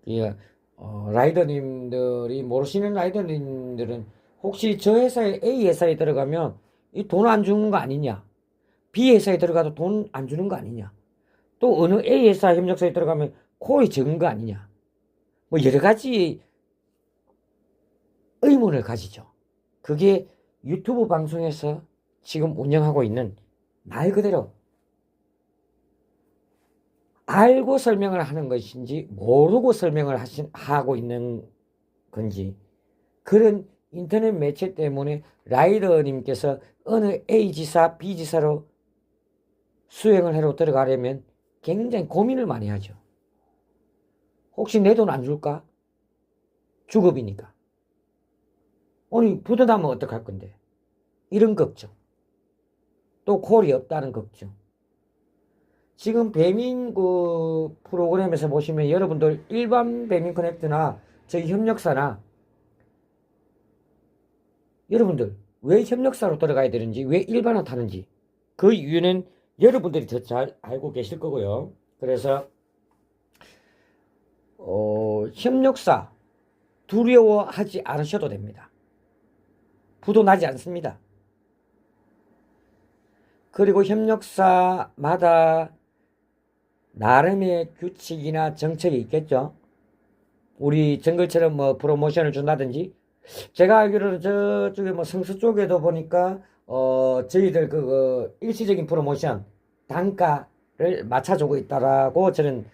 예, 라이더님들이 모르시는 라이더님들은 혹시 저 회사에 A 회사에 들어가면 이 돈 안 주는 거 아니냐? B 회사에 들어가도 돈 안 주는 거 아니냐? 또 어느 A 회사 협력사에 들어가면 콜이 적은 거 아니냐? 뭐 여러 가지 의문을 가지죠. 그게 유튜브 방송에서 지금 운영하고 있는 말 그대로 알고 설명을 하는 것인지 모르고 설명을 하고 있는 건지 그런 인터넷 매체 때문에 라이더님께서 어느 A지사, B지사로 수행을 하러 들어가려면 굉장히 고민을 많이 하죠. 혹시 내 돈 안 줄까? 주급이니까. 아니 부도나면 어떡할 건데? 이런 걱정. 또 콜이 없다는 걱정. 지금 배민 프로그램에서 보시면 여러분들 일반 배민 커넥트나 저희 협력사나 여러분들 왜 협력사로 들어가야 되는지, 왜 일반화 타는지, 그 이유는 여러분들이 더 잘 알고 계실 거고요. 그래서 협력사 두려워하지 않으셔도 됩니다. 부도 나지 않습니다. 그리고 협력사마다 나름의 규칙이나 정책이 있겠죠. 우리 정글처럼 뭐 프로모션을 준다든지, 제가 알기로는 저쪽에 뭐 성수 쪽에도 보니까 저희들 일시적인 프로모션 단가를 맞춰주고 있다라고 저는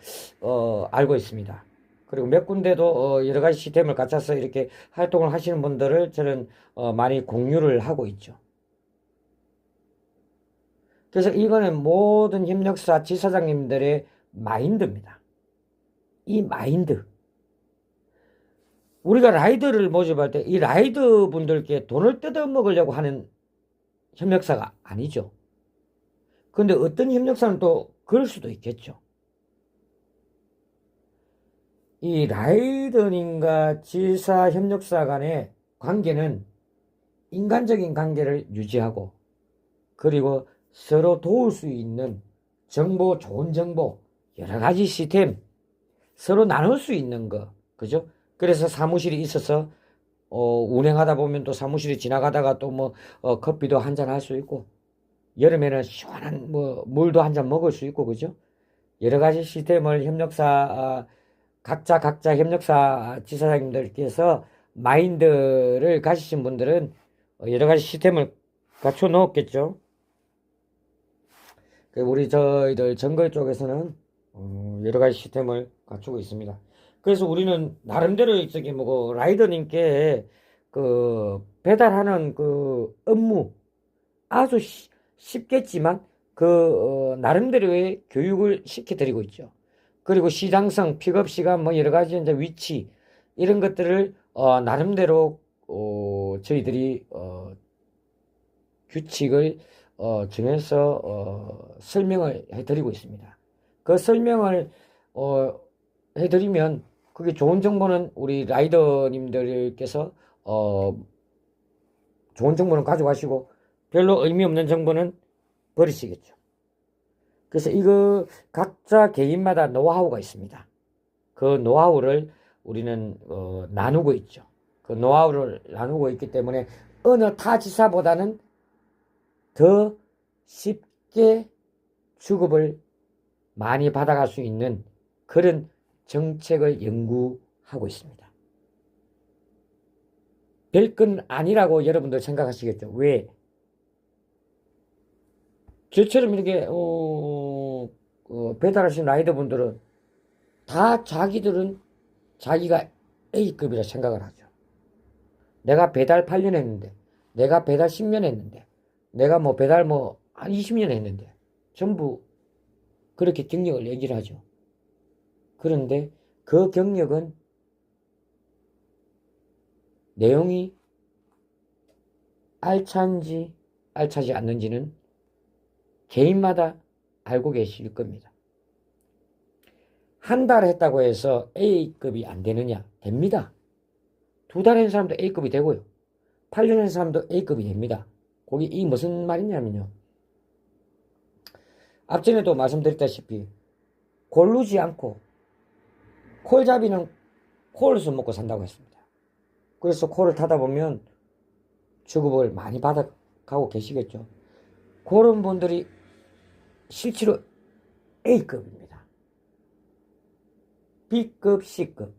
알고 있습니다. 그리고 몇 군데도 여러 가지 시스템을 갖춰서 이렇게 활동을 하시는 분들을 저는 많이 공유를 하고 있죠. 그래서 이거는 모든 협력사 지사장님들의 마인드입니다. 이 마인드. 우리가 라이더를 모집할 때 이 라이더 분들께 돈을 뜯어먹으려고 하는 협력사가 아니죠. 근데 어떤 협력사는 또 그럴 수도 있겠죠. 이 라이더님과 지사 협력사 간의 관계는 인간적인 관계를 유지하고, 그리고 서로 도울 수 있는 정보, 좋은 정보, 여러 가지 시스템 서로 나눌 수 있는 거, 그죠? 그래서 사무실이 있어서 운행하다 보면 또 사무실이 지나가다가 또 뭐 커피도 한잔 할 수 있고, 여름에는 시원한 뭐 물도 한잔 먹을 수 있고, 그죠? 여러 가지 시스템을 각자 협력사 지사장님들께서 마인드를 가지신 분들은 여러 가지 시스템을 갖춰 놓았겠죠. 우리 저희들 정글 쪽에서는 여러 가지 시스템을 갖추고 있습니다. 그래서 우리는 나름대로 저기 뭐 라이더님께 그 배달하는 그 업무 아주 쉽겠지만 나름대로의 교육을 시켜드리고 있죠. 그리고 시장성, 픽업 시간, 뭐 여러 가지 이제 위치 이런 것들을 나름대로 저희들이 규칙을 정해서 설명을 해드리고 있습니다. 그 설명을 해드리면 그게 좋은 정보는 우리 라이더님들께서 좋은 정보는 가져가시고 별로 의미 없는 정보는 버리시겠죠. 그래서 이거 각자 개인마다 노하우가 있습니다. 그 노하우를 우리는 나누고 있죠. 그 노하우를 나누고 있기 때문에 어느 타 지사보다는 더 쉽게 주급을 많이 받아갈 수 있는 그런 정책을 연구하고 있습니다. 별건 아니라고 여러분들 생각하시겠죠. 왜? 저처럼 이렇게 배달하시는 라이더분들은 다 자기들은 자기가 A급이라 생각을 하죠. 내가 배달 8년 했는데, 내가 배달 10년 했는데, 내가 뭐 배달 뭐 한 20년 했는데, 전부 그렇게 경력을 얘기를 하죠. 그런데 그 경력은 내용이 알찬지 알차지 않는지는 개인마다 알고 계실 겁니다. 한 달 했다고 해서 A급이 안 되느냐? 됩니다. 2달 한 사람도 A급이 되고요. 8년 한 사람도 A급이 됩니다. 거기 이 무슨 말이냐면요. 앞전에도 말씀드렸다시피 고르지 않고 콜잡이는 콜을 먹고 산다고 했습니다. 그래서 콜을 타다 보면 주급을 많이 받아가고 계시겠죠. 그런 분들이 실제로 A급입니다. B급, C급.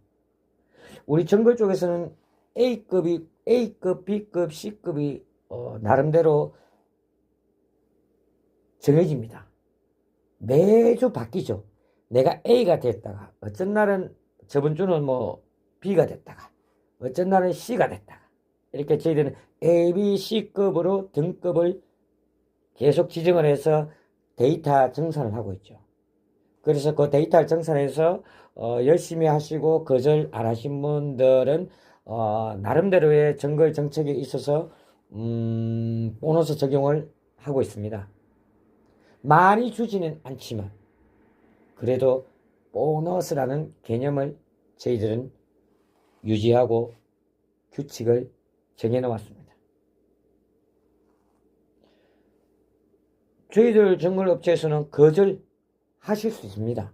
우리 정글 쪽에서는 A급, B급, C급이 나름대로 정해집니다. 매주 바뀌죠. 내가 A가 됐다가 어쩐 날은 저번 주는 뭐 B가 됐다가 어쩐 날은 C가 됐다가 이렇게 저희들은 A, B, C급으로 등급을 계속 지정을 해서 데이터 정산을 하고 있죠. 그래서 그 데이터를 정산해서 열심히 하시고 거절 안 하신 분들은 나름대로의 정글 정책에 있어서 보너스 적용을 하고 있습니다. 많이 주지는 않지만 그래도 보너스라는 개념을 저희들은 유지하고 규칙을 정해 놓았습니다. 저희들 정글업체에서는 거절하실 수 있습니다.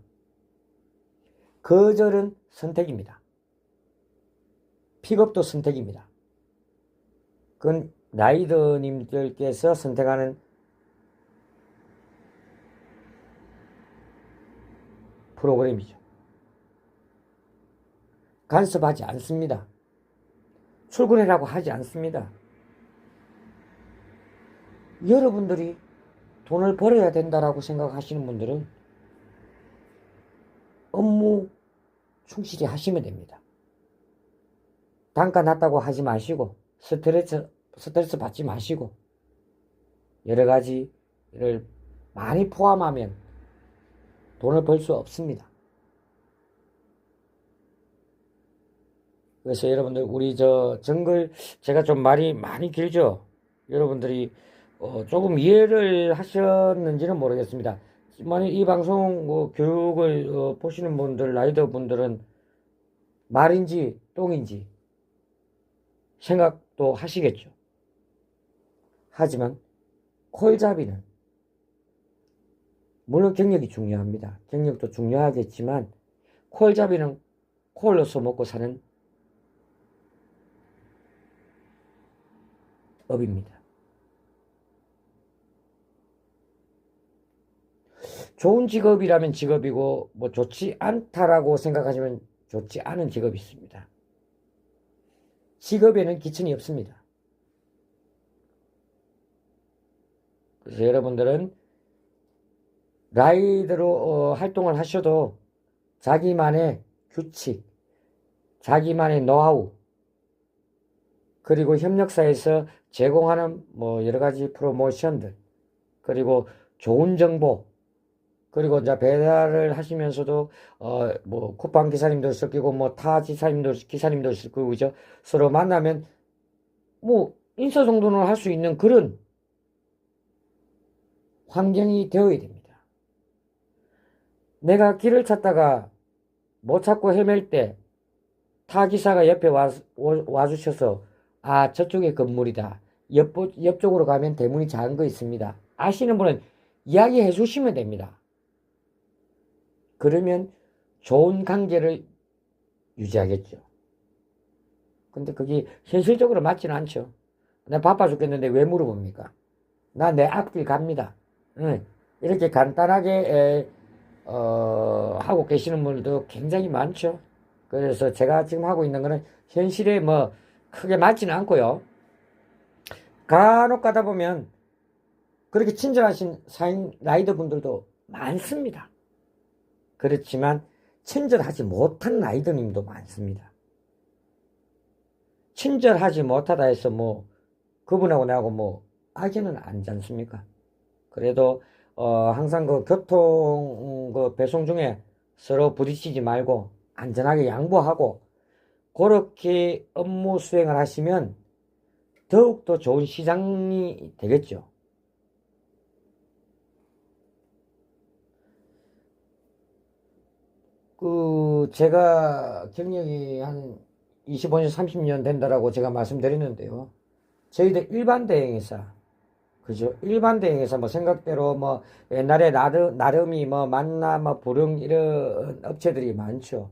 거절은 선택입니다. 픽업도 선택입니다. 그건 라이더님들께서 선택하는 프로그램이죠. 간섭하지 않습니다. 출근해라고 하지 않습니다. 여러분들이 돈을 벌어야 된다라고 생각하시는 분들은 업무 충실히 하시면 됩니다. 단가 낮다고 하지 마시고 스트레스 받지 마시고 여러 가지를 많이 포함하면 돈을 벌 수 없습니다. 그래서 여러분들 우리 정글 제가 좀 말이 많이 길죠. 여러분들이 조금 이해를 하셨는지는 모르겠습니다. 만약 이 방송 교육을 보시는 분들 라이더 분들은 말인지 똥인지 생각도 하시겠죠. 하지만 콜잡이는 물론 경력이 중요합니다. 경력도 중요하겠지만 콜잡이는 콜로서 먹고 사는 업입니다. 좋은 직업이라면 직업이고 뭐 좋지 않다라고 생각하시면 좋지 않은 직업이 있습니다. 직업에는 기준이 없습니다. 그래서 여러분들은 라이더로 활동을 하셔도 자기만의 규칙, 자기만의 노하우, 그리고 협력사에서 제공하는 뭐 여러 가지 프로모션들, 그리고 좋은 정보, 그리고 이제 배달을 하시면서도 뭐 쿠팡 기사님도 있을 거고 뭐 타 기사님도 있을 거고 그죠? 서로 만나면 뭐 인사정도는 할 수 있는 그런 환경이 되어야 됩니다. 내가 길을 찾다가 못 찾고 헤맬 때 타 기사가 옆에 와주셔서 아 저쪽에 건물이다. 옆쪽으로 가면 대문이 작은 거 있습니다. 아시는 분은 이야기해 주시면 됩니다. 그러면 좋은 관계를 유지하겠죠. 근데 그게 현실적으로 맞지는 않죠. 나 바빠 죽겠는데 왜 물어봅니까? 나 내 앞길 갑니다. 응. 이렇게 간단하게 하고 계시는 분들도 굉장히 많죠. 그래서 제가 지금 하고 있는 거는 현실에 뭐 크게 맞지는 않고요. 간혹 가다 보면 그렇게 친절하신 라이더 분들도 많습니다. 그렇지만 친절하지 못한 라이더님도 많습니다. 친절하지 못하다 해서 뭐 그분하고 나하고 뭐 악연은 아니지 않습니까? 그래도 항상 그 교통 그 배송 중에 서로 부딪히지 말고 안전하게 양보하고 그렇게 업무 수행을 하시면 더욱더 좋은 시장이 되겠죠. 제가 경력이 한 25년, 30년 된다라고 제가 말씀드렸는데요. 저희들 일반 대행회사, 그죠? 일반 대행회사, 뭐, 생각대로, 뭐, 옛날에 나름이, 뭐, 만나, 뭐, 부릉, 이런 업체들이 많죠.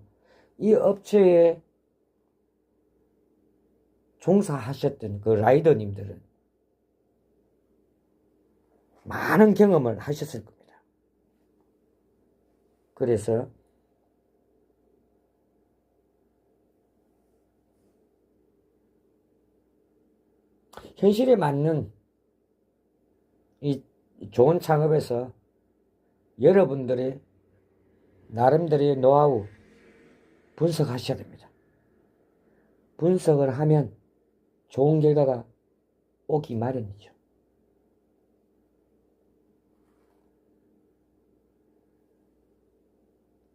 이 업체에 종사하셨던 그 라이더님들은 많은 경험을 하셨을 겁니다. 그래서, 현실에 맞는 이 좋은 창업에서 여러분들의 나름대로의 노하우 분석하셔야 됩니다. 분석을 하면 좋은 결과가 오기 마련이죠.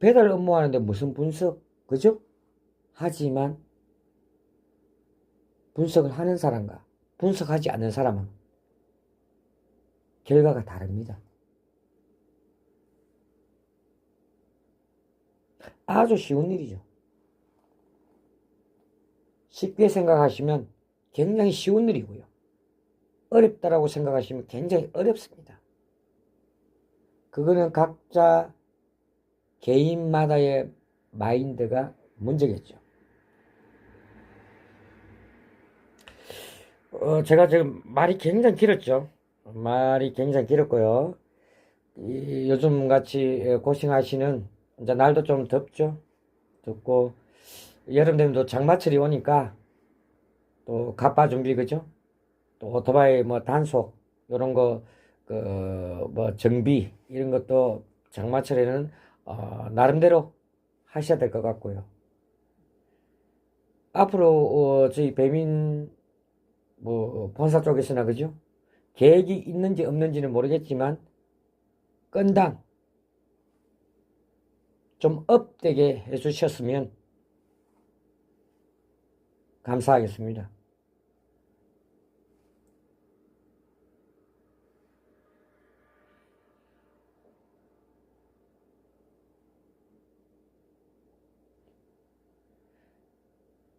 배달 업무하는데 무슨 분석, 그죠? 하지만 분석을 하는 사람과 분석하지 않는 사람은 결과가 다릅니다. 아주 쉬운 일이죠. 쉽게 생각하시면 굉장히 쉬운 일이고요. 어렵다라고 생각하시면 굉장히 어렵습니다. 그거는 각자 개인마다의 마인드가 문제겠죠. 제가 지금 말이 굉장히 길었죠. 말이 굉장히 길었고요. 요즘 같이 고생하시는, 이제 날도 좀 덥죠. 덥고, 여름 되면 또 장마철이 오니까, 또 갑바 준비, 그죠? 또 오토바이 뭐 단속, 요런 거, 뭐 정비, 이런 것도 장마철에는, 나름대로 하셔야 될 것 같고요. 앞으로, 저희 배민, 뭐, 본사 쪽에서나, 그죠? 계획이 있는지 없는지는 모르겠지만, 건당 좀 업되게 해주셨으면 감사하겠습니다.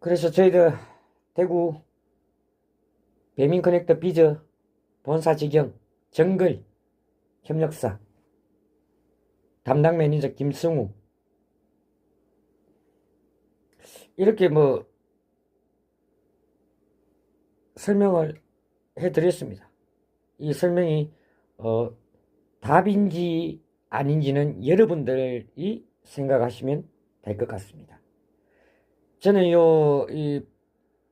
그래서 저희들 대구 배민커넥터 비즈 본사 직영 정글 협력사 담당 매니저 김승우 이렇게 뭐 설명을 해드렸습니다. 이 설명이 답인지 아닌지는 여러분들이 생각하시면 될 것 같습니다. 저는 이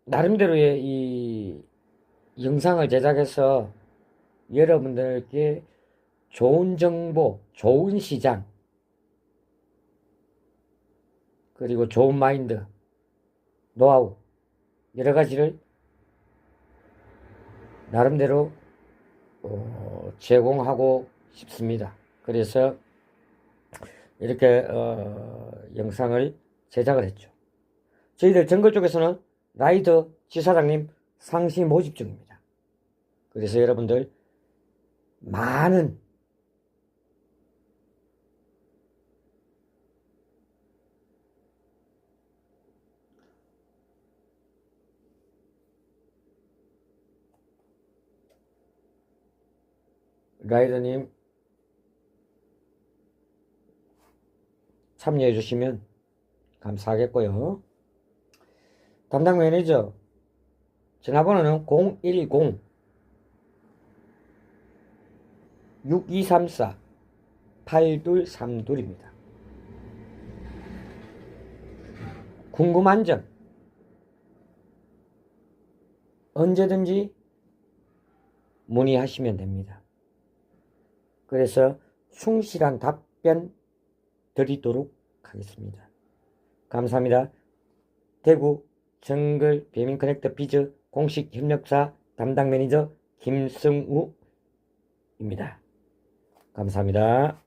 나름대로의 이 영상을 제작해서 여러분들께 좋은 정보, 좋은 시장, 그리고 좋은 마인드, 노하우, 여러 가지를 나름대로 제공하고 싶습니다. 그래서 이렇게 영상을 제작을 했죠. 저희들 정글 쪽에서는 라이더 지사장님 상시 모집 중입니다. 그래서 여러분들 많은 라이더님 참여해 주시면 감사하겠고요. 담당 매니저 전화번호는 010-6234-8232입니다. 궁금한 점 언제든지 문의하시면 됩니다. 그래서 충실한 답변 드리도록 하겠습니다. 감사합니다. 대구 정글 배민커넥터 비즈 공식 협력사 담당 매니저 김승우입니다. 감사합니다.